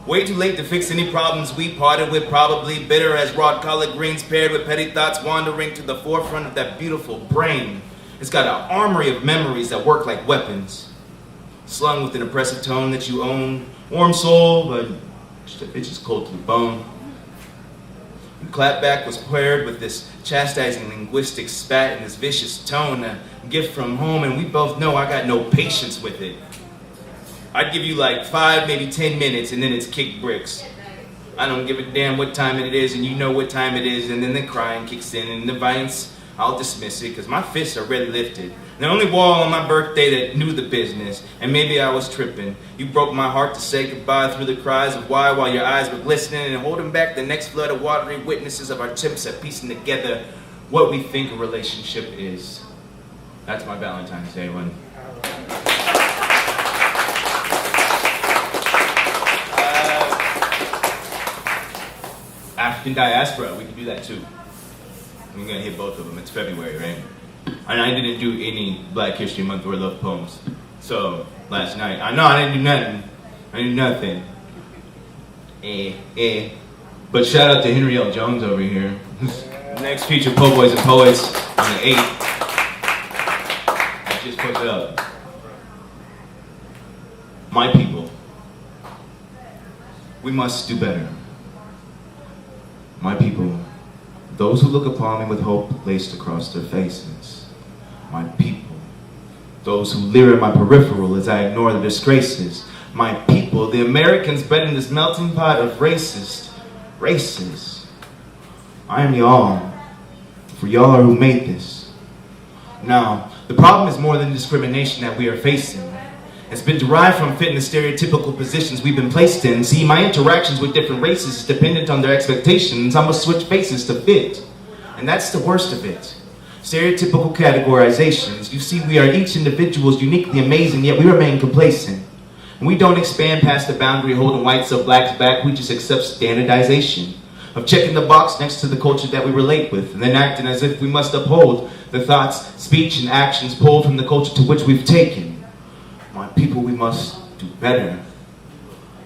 Way too late to fix any problems we parted with, probably bitter as raw collard greens paired with petty thoughts wandering to the forefront of that beautiful brain. It's got an armory of memories that work like weapons, slung with an oppressive tone that you own. Warm soul, but it's just cold to the bone. And clapback was paired with this chastising linguistic spat and this vicious tone, a gift from home, and we both know I got no patience with it. I'd give you like 5, maybe 10 minutes, and then it's kick bricks. I don't give a damn what time it is, and you know what time it is, and then the crying kicks in, and the violence, I'll dismiss it, because my fists are red lifted. The only wall on my birthday that knew the business, and maybe I was tripping. You broke my heart to say goodbye through the cries of why while your eyes were glistening and holding back the next flood of watery witnesses of our attempts at piecing together what we think a relationship is. That's my Valentine's Day one. African diaspora, we can do that too. I'm gonna hit both of them. It's February, right? And I didn't do any Black History Month or love poems. So, last night, I know I didn't do nothing. I didn't do nothing. But shout out to Henry L. Jones over here. Next feature, Po' Boys and Poets on the 8th. I just put it up. My people, we must do better. My people, those who look upon me with hope laced across their faces. My people, those who leer at my peripheral as I ignore the disgraces. My people, the Americans bred in this melting pot of races. I am y'all, for y'all are who made this. Now, the problem is more than discrimination that we are facing. It's been derived from fitting the stereotypical positions we've been placed in. See, my interactions with different races is dependent on their expectations. I must switch faces to fit. And that's the worst of it. Stereotypical categorizations. You see, we are each individuals uniquely amazing, yet we remain complacent. And we don't expand past the boundary holding whites or blacks back. We just accept standardization of checking the box next to the culture that we relate with, and then acting as if we must uphold the thoughts, speech, and actions pulled from the culture to which we've taken. My people, we must do better.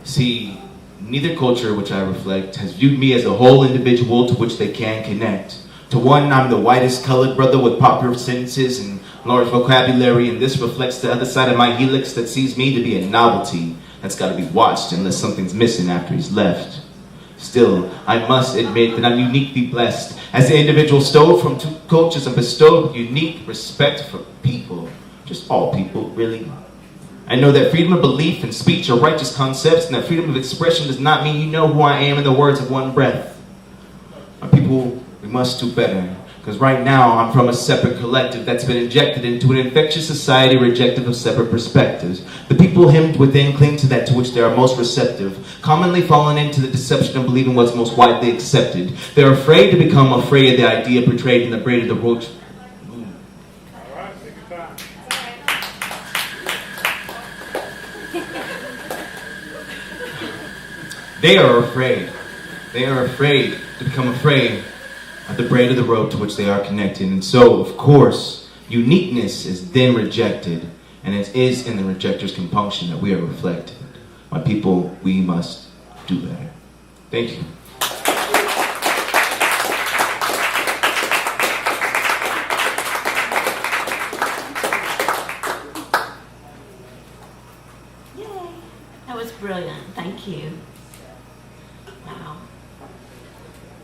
See, neither culture which I reflect has viewed me as a whole individual to which they can connect. To one, I'm the whitest colored brother with popular sentences and large vocabulary, and this reflects the other side of my helix that sees me to be a novelty that's got to be watched unless something's missing after he's left. Still, I must admit that I'm uniquely blessed as an individual stole from two cultures and bestowed with unique respect for people. Just all people, really. I know that freedom of belief and speech are righteous concepts, and that freedom of expression does not mean you know who I am in the words of one breath. My people, we must do better, because right now I'm from a separate collective that's been injected into an infectious society rejective of separate perspectives. The people hemmed within cling to that to which they are most receptive, commonly falling into the deception of believing what's most widely accepted. They're afraid to become afraid of the idea portrayed in the braid of the roach. They are afraid. They are afraid to become afraid of the braid of the rope to which they are connected. And so, of course, uniqueness is then rejected, and it is in the rejector's compunction that we are reflected. My people, we must do better. Thank you. Yay. That was brilliant. Thank you. Wow.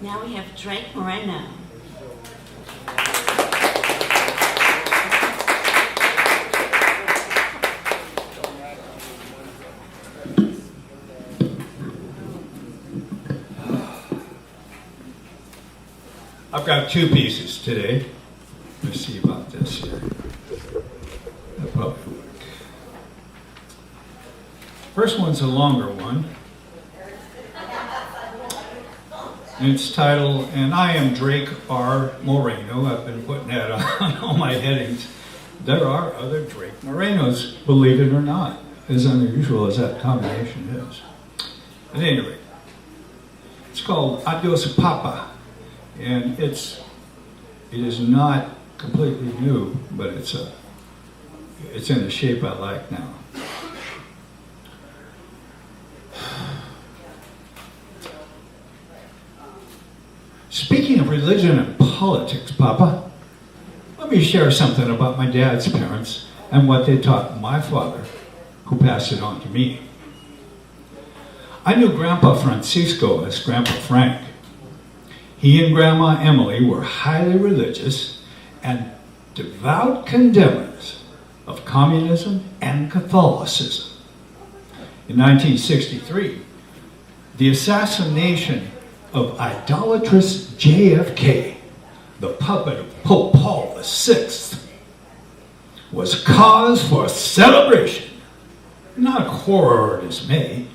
Now we have Drake Moreno. I've got two pieces today. Let's see about this here. That'll probably work. First one's a longer one. And it's titled, "And I Am Drake R. Moreno." I've been putting that on all my headings. There are other Drake Morenos, believe it or not, as unusual as that combination is. At any rate, it's called Adios Papa, and it is not completely new, but it's in a shape I like now. Speaking of religion and politics, Papa, let me share something about my dad's parents and what they taught my father, who passed it on to me. I knew Grandpa Francisco as Grandpa Frank. He and Grandma Emily were highly religious and devout condemners of communism and Catholicism. In 1963, the assassination of idolatrous JFK, the puppet of Pope Paul VI, was cause for celebration, not horror or dismay.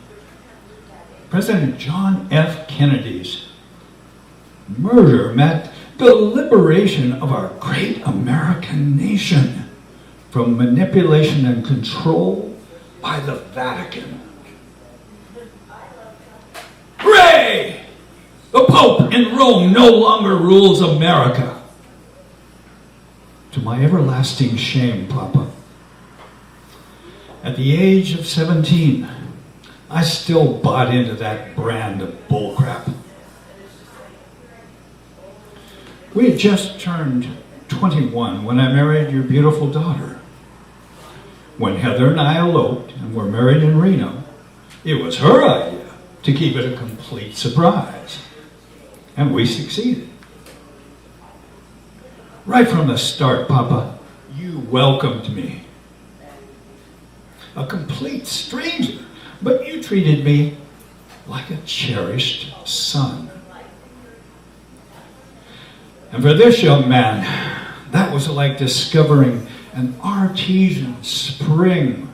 President John F. Kennedy's murder meant the liberation of our great American nation from manipulation and control by the Vatican. Hooray! The Pope in Rome no longer rules America. To my everlasting shame, Papa, at the age of 17, I still bought into that brand of bullcrap. We had just turned 21 when I married your beautiful daughter. When Heather and I eloped and were married in Reno, it was her idea to keep it a complete surprise. And we succeeded. Right from the start, Papa, you welcomed me. A complete stranger, but you treated me like a cherished son. And for this young man, that was like discovering an artesian spring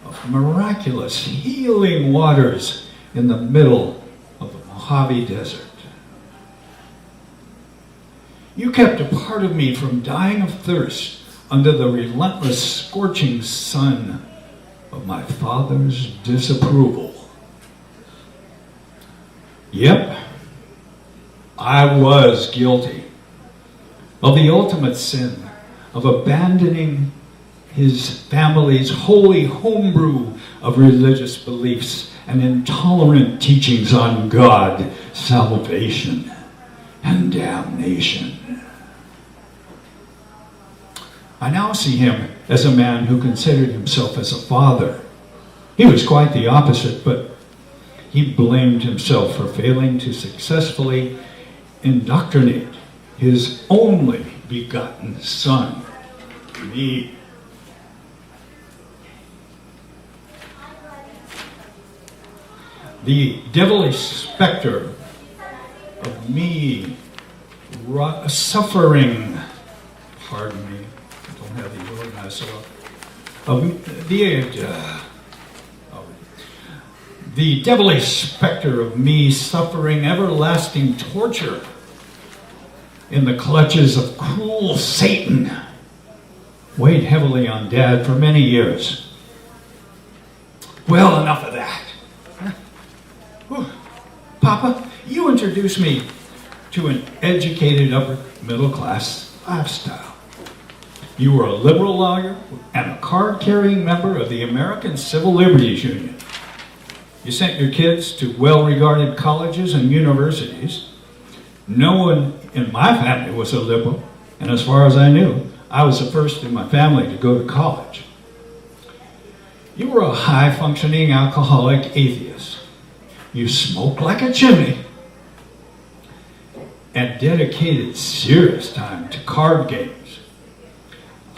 of miraculous healing waters in the middle of the Mojave Desert. You kept a part of me from dying of thirst under the relentless scorching sun of my father's disapproval. Yep, I was guilty of the ultimate sin of abandoning his family's holy homebrew of religious beliefs and intolerant teachings on God, salvation, and damnation. I now see him as a man who considered himself as a father. He was quite the opposite, but he blamed himself for failing to successfully indoctrinate his only begotten son, me. The devilish specter of me suffering, pardon me, I don't have the organized so the devilish specter of me suffering everlasting torture in the clutches of cruel Satan weighed heavily on Dad for many years. Well, enough of that. Papa, you introduced me to an educated upper middle class lifestyle. You were a liberal lawyer and a card-carrying member of the American Civil Liberties Union. You sent your kids to well-regarded colleges and universities. No one in my family was a liberal, and as far as I knew, I was the first in my family to go to college. You were a high-functioning alcoholic atheist. You smoked like a chimney and dedicated serious time to card games.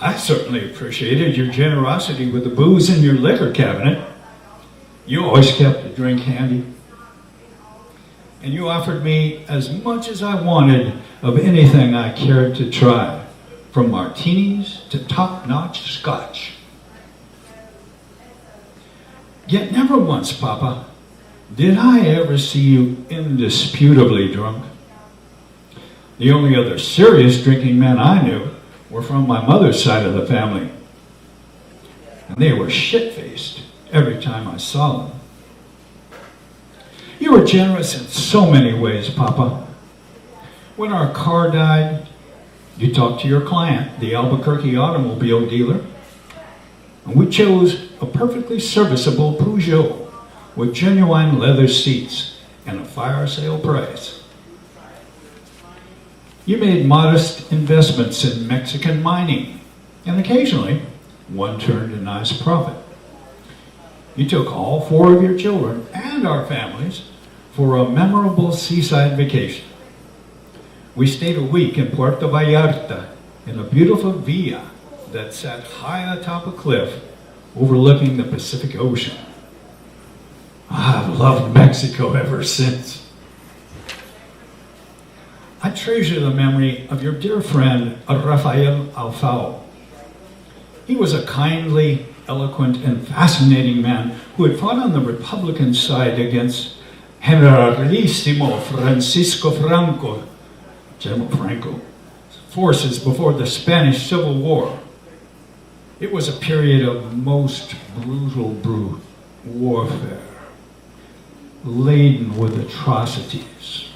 I certainly appreciated your generosity with the booze in your liquor cabinet. You always kept a drink handy. And you offered me as much as I wanted of anything I cared to try, from martinis to top-notch scotch. Yet never once, Papa, did I ever see you indisputably drunk. The only other serious drinking men I knew were from my mother's side of the family. And they were shit-faced every time I saw them. You were generous in so many ways, Papa. When our car died, you talked to your client, the Albuquerque automobile dealer, and we chose a perfectly serviceable Peugeot with genuine leather seats and a fire sale price. You made modest investments in Mexican mining, and occasionally one turned a nice profit. You took all 4 of your children and our families for a memorable seaside vacation. We stayed a week in Puerto Vallarta in a beautiful villa that sat high atop a cliff overlooking the Pacific Ocean. I've loved Mexico ever since. I treasure the memory of your dear friend, Rafael Alfao. He was a kindly, eloquent, and fascinating man who had fought on the Republican side against Generalissimo Francisco Franco, General Franco, forces before the Spanish Civil War. It was a period of most brutal warfare, laden with atrocities.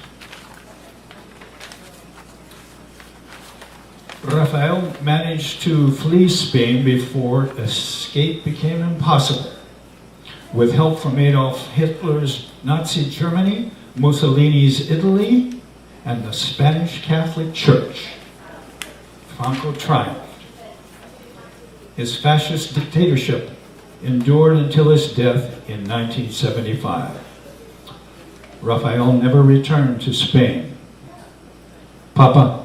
Rafael managed to flee Spain before escape became impossible. With help from Adolf Hitler's Nazi Germany, Mussolini's Italy, and the Spanish Catholic Church, Franco triumphed. His fascist dictatorship endured until his death in 1975. Rafael never returned to Spain. Papa,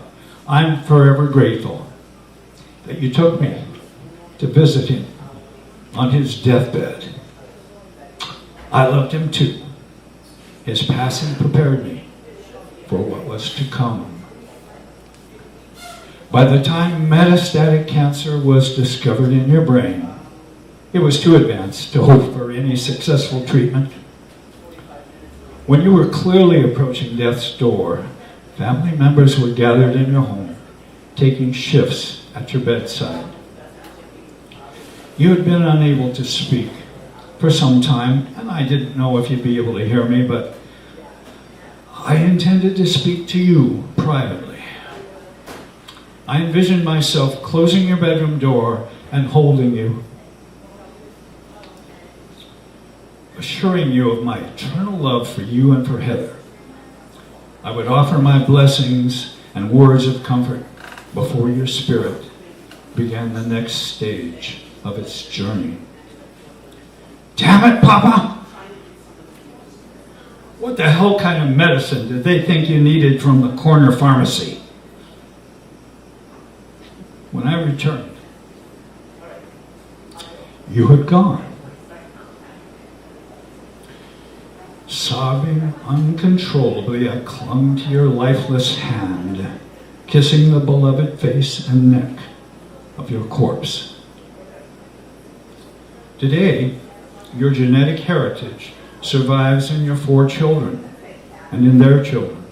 I'm forever grateful that you took me to visit him on his deathbed. I loved him too. His passing prepared me for what was to come. By the time metastatic cancer was discovered in your brain, it was too advanced to hope for any successful treatment. When you were clearly approaching death's door, family members were gathered in your home, taking shifts at your bedside. You had been unable to speak for some time, and I didn't know if you'd be able to hear me, but I intended to speak to you privately. I envisioned myself closing your bedroom door and holding you, assuring you of my eternal love for you and for Heather. I would offer my blessings and words of comfort before your spirit began the next stage of its journey. Damn it, Papa! What the hell kind of medicine did they think you needed from the corner pharmacy? When I returned, you had gone. Sobbing uncontrollably, I clung to your lifeless hand, kissing the beloved face and neck of your corpse. Today, your genetic heritage survives in your 4 children and in their children.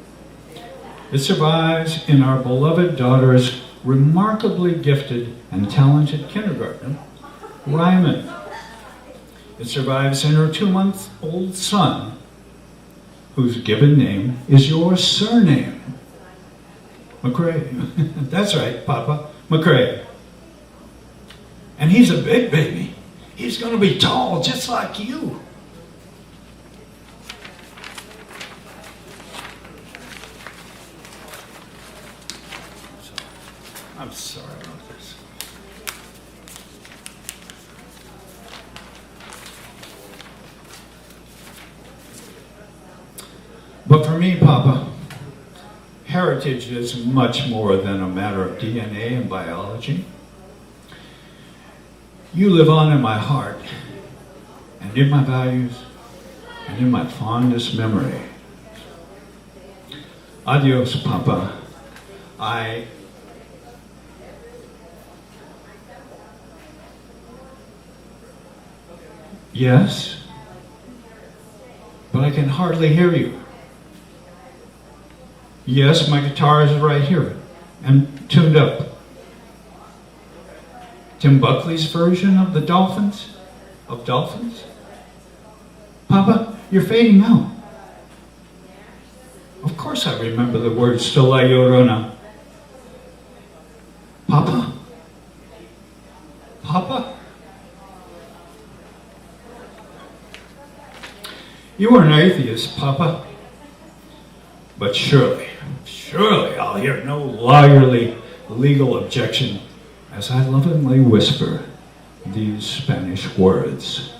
It survives in our beloved daughter's remarkably gifted and talented kindergartner, Ryman. It survives in her 2-month-old son, whose given name is your surname, McCrae. That's right, Papa, McCrae. And he's a big baby. He's going to be tall, just like you. I'm sorry about this. But for me, Papa, heritage is much more than a matter of DNA and biology. You live on in my heart, and in my values, and in my fondest memory. Adios, Papa. Yes, but I can hardly hear you. Yes, my guitar is right here and tuned up. Tim Buckley's version of the dolphins? Of dolphins? Papa, you're fading out. Of course I remember the word Stola Llorona. Papa? Papa? You are an atheist, Papa. But surely I'll hear no lawyerly legal objection as I lovingly whisper these Spanish words.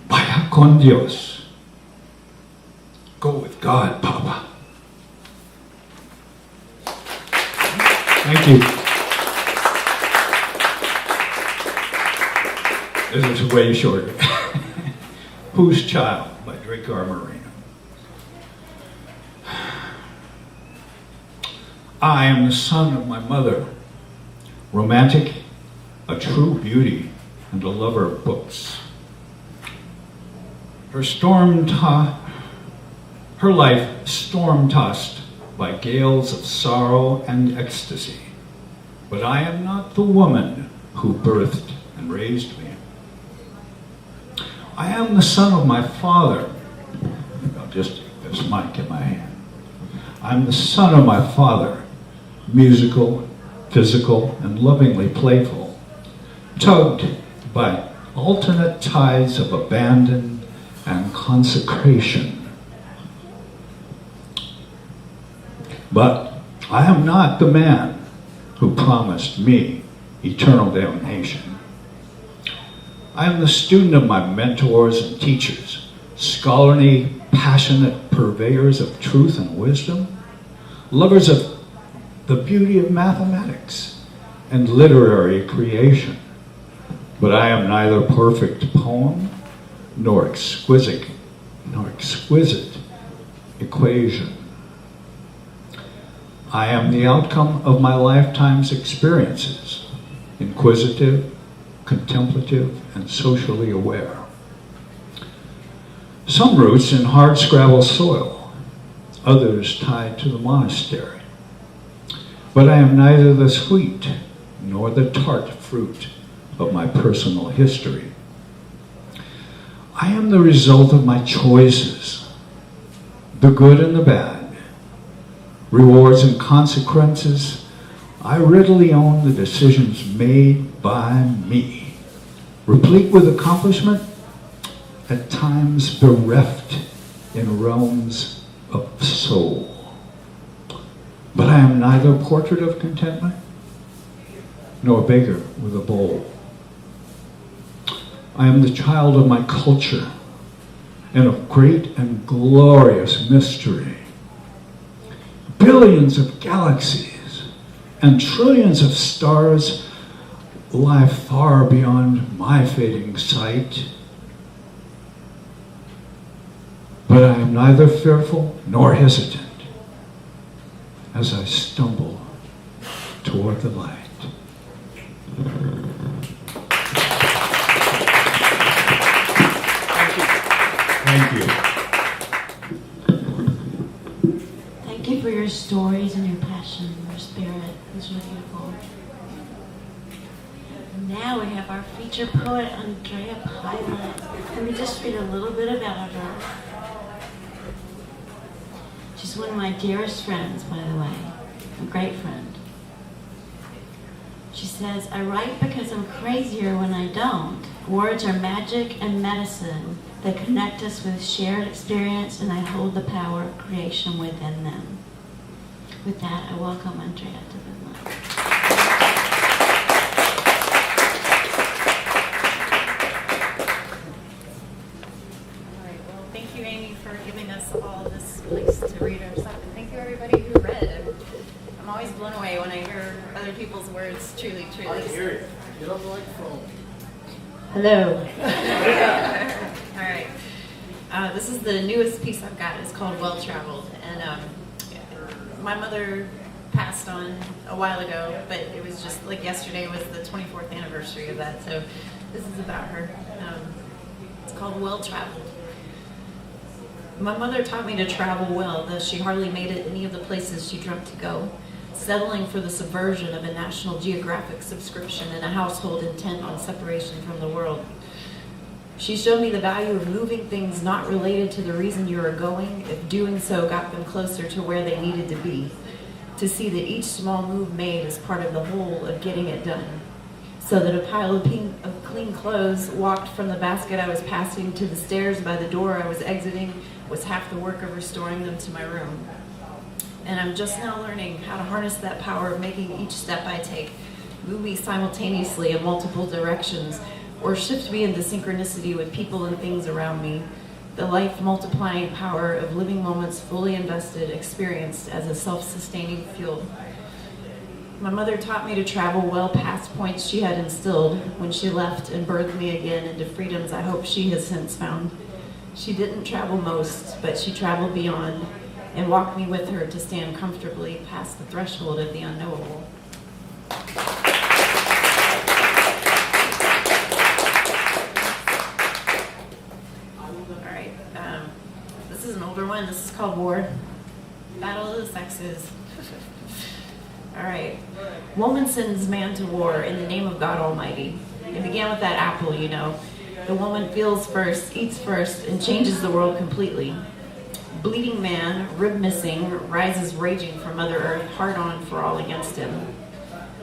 Vaya con Dios. Go with God, Papa. Thank you. This is way shorter. Whose Child by Drake R. Marino. I am the son of my mother, romantic, a true beauty, and a lover of books. Her life storm-tossed by gales of sorrow and ecstasy. But I am not the woman who birthed and raised me. I am the son of my father. I'll just take this mic in my hand. I'm the son of my father, musical, physical, and lovingly playful, tugged by alternate tides of abandon and consecration. But I am not the man who promised me eternal damnation. I am the student of my mentors and teachers, scholarly, passionate purveyors of truth and wisdom, lovers of the beauty of mathematics and literary creation. But I am neither perfect poem nor exquisite equation. I am the outcome of my lifetime's experiences, inquisitive, contemplative, and socially aware. Some roots in hardscrabble soil, others tied to the monastery. But I am neither the sweet nor the tart fruit of my personal history. I am the result of my choices, the good and the bad, rewards and consequences. I readily own the decisions made by me, replete with accomplishment, at times bereft in realms of soul. But I am neither a portrait of contentment nor a beggar with a bowl. I am the child of my culture and of great and glorious mystery. Billions of galaxies and trillions of stars lie far beyond my fading sight. But I am neither fearful nor hesitant as I stumble toward the light. Thank you. Thank you for your stories and your passion, your spirit. It was really beautiful. Now we have our feature poet, Andrea Pilot. Let me just read a little bit about her. She's one of my dearest friends, by the way, a great friend. She says, I write because I'm crazier when I don't. Words are magic and medicine that connect us with shared experience, and I hold the power of creation within them. With that, I welcome Andrea to the mic. Thank you, Amy, for giving us all this place to read our stuff. And thank you, everybody who read. I'm always blown away when I hear other people's words. Truly. I hear you. Get on the microphone. Hello. All right. This is the newest piece I've got. It's called Well Traveled. And my mother passed on a while ago, but it was just like yesterday was the 24th anniversary of that. So this is about her. It's called Well Traveled. My mother taught me to travel well, though she hardly made it any of the places she dreamt to go. settling for the subversion of a National Geographic subscription in a household intent on separation from the world. She showed me the value of moving things not related to the reason you were going, if doing so got them closer to where they needed to be, to see that each small move made is part of the whole of getting it done. So that a pile of clean clothes walked from the basket I was passing to the stairs by the door I was exiting was half the work of restoring them to my room. And I'm just now learning how to harness that power of making each step I take move me simultaneously in multiple directions, or shift me into synchronicity with people and things around me. The life-multiplying power of living moments fully invested, experienced as a self-sustaining fuel. My mother taught me to travel well past points she had instilled when she left and birthed me again into freedoms I hope she has since found. She didn't travel most, but she traveled beyond and walked me with her to stand comfortably past the threshold of the unknowable. This is an older one. This is called War. Battle of the Sexes. All right. Woman sends man to war in the name of God Almighty. It began with that apple, you know. The woman feels first, eats first, and changes the world completely. Bleeding man, rib missing, rises raging from Mother Earth, hard on for all against him.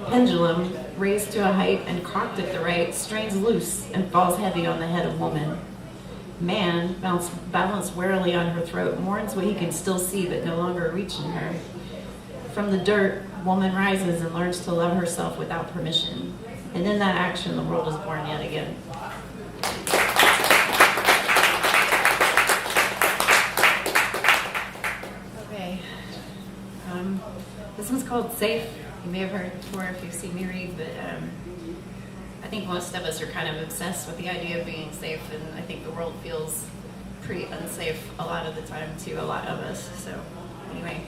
Pendulum, raised to a height and cocked at the right, strains loose and falls heavy on the head of woman. Man, balanced warily on her throat, mourns what he can still see but no longer reaching her. From the dirt, woman rises and learns to love herself without permission. And in that action, the world is born yet again. Okay. This one's called Safe. You may have heard it before if you've seen me read, but I think most of us are kind of obsessed with the idea of being safe, and I think the world feels pretty unsafe a lot of the time to a lot of us. So anyway,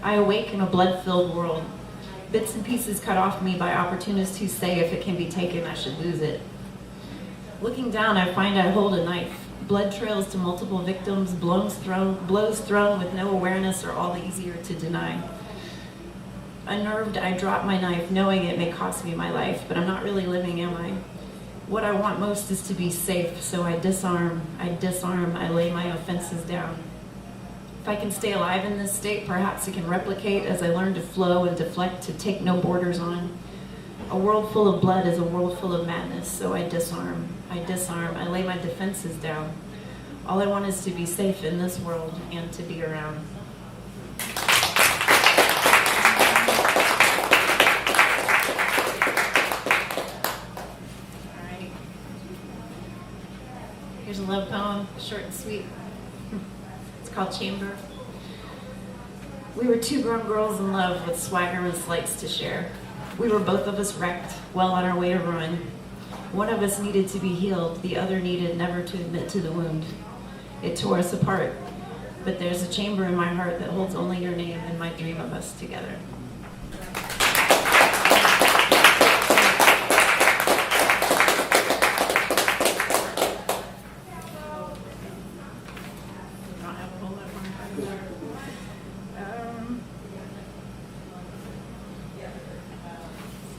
I awake in a blood-filled world. Bits and pieces cut off me by opportunists who say if it can be taken, I should lose it. Looking down, I find I hold a knife. Blood trails to multiple victims, blows thrown with no awareness are all the easier to deny. Unnerved, I drop my knife, knowing it may cost me my life, but I'm not really living, am I? What I want most is to be safe, so I disarm, I lay my offenses down. If I can stay alive in this state, perhaps it can replicate as I learn to flow and deflect, to take no borders on. A world full of blood is a world full of madness, so I disarm, I lay my defenses down. All I want is to be safe in this world and to be around. Here's a love poem, short and sweet. It's called Chamber. We were two grown girls in love with swagger and slights to share. We were both of us wrecked, well on our way to ruin. One of us needed to be healed, the other needed never to admit to the wound. It tore us apart, but there's a chamber in my heart that holds only your name and my dream of us together.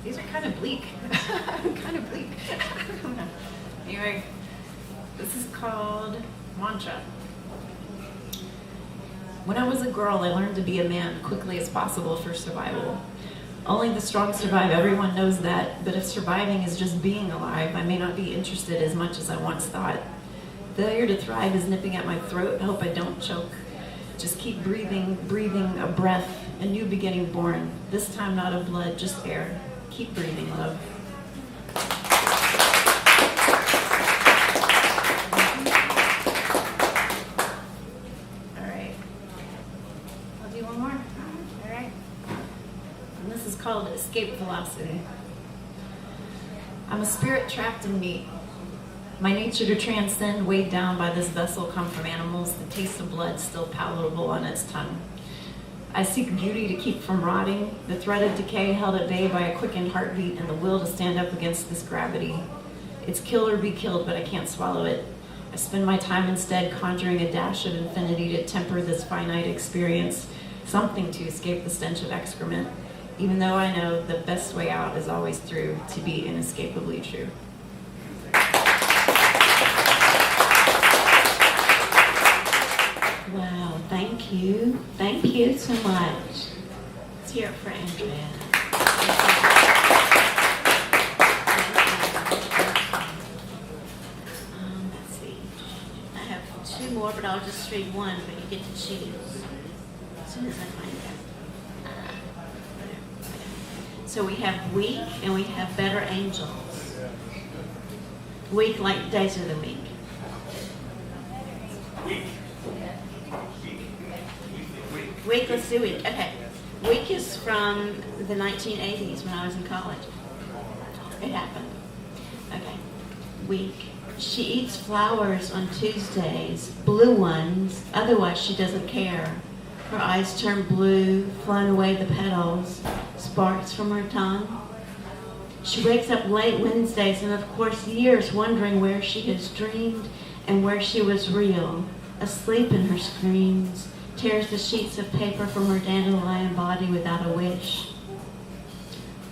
These are kind of bleak. Anyway, this is called Mantra. When I was a girl, I learned to be a man quickly as possible for survival. Only the strong survive, everyone knows that, but if surviving is just being alive, I may not be interested as much as I once thought. Failure to thrive is nipping at my throat. I hope I don't choke. Just keep breathing a breath, a new beginning born. This time not of blood, just air. Keep breathing, love. All right. I'll do one more. All right. And this is called Escape Velocity. I'm a spirit trapped in meat. My nature to transcend, weighed down by this vessel, come from animals, the taste of blood still palatable on its tongue. I seek beauty to keep from rotting, the threat of decay held at bay by a quickened heartbeat and the will to stand up against this gravity. It's kill or be killed, but I can't swallow it. I spend my time instead conjuring a dash of infinity to temper this finite experience, something to escape the stench of excrement, even though I know the best way out is always through, to be inescapably true. Wow, thank you. Thank you so much. Let's hear it for Andrea. Let's see. I have two more, but I'll just read one, but you get to choose as soon as I find it. So we have weak and we have better angels. Week like days of the week. Week, let's do week. Okay. Week is from the 1980s when I was in college. It happened. Okay. Week. She eats flowers on Tuesdays, blue ones, otherwise she doesn't care. Her eyes turn blue, flown away the petals, sparks from her tongue. She wakes up late Wednesdays and of course years wondering where she has dreamed and where she was real, asleep in her screams, tears the sheets of paper from her dandelion body without a wish.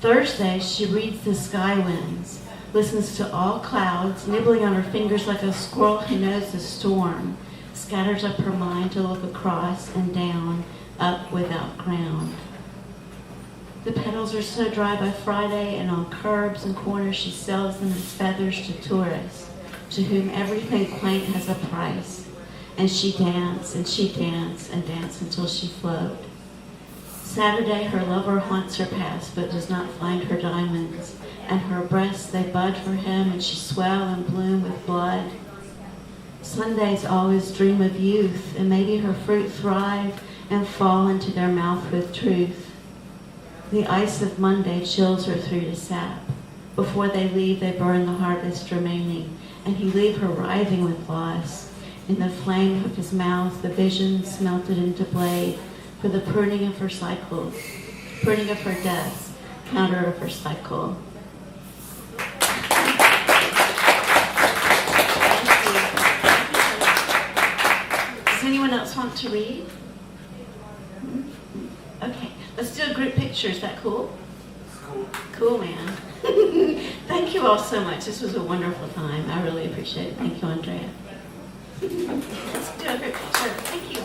Thursdays she reads the sky winds, listens to all clouds, nibbling on her fingers like a squirrel who knows the storm, scatters up her mind to look across and down, up without ground. The petals are so dry by Friday, and on curbs and corners she sells them as feathers to tourists, to whom everything quaint has a price. And she dance, and she dance, and dance until she float. Saturday her lover haunts her past, but does not find her diamonds, and her breasts they bud for him, and she swell and bloom with blood. Sundays always dream of youth, and maybe her fruit thrive and fall into their mouth with truth. The ice of Monday chills her through to sap. Before they leave, they burn the harvest remaining, and he leave her writhing with loss. In the flame of his mouth, the vision smelted into blade for the pruning of her cycles, pruning of her deaths, counter of her cycle. Does anyone else want to read? Okay, let's do a group picture. Is that cool? Cool, man. Thank you all so much. This was a wonderful time. I really appreciate it. Thank you, Andrea. Let's do a group picture. Thank you.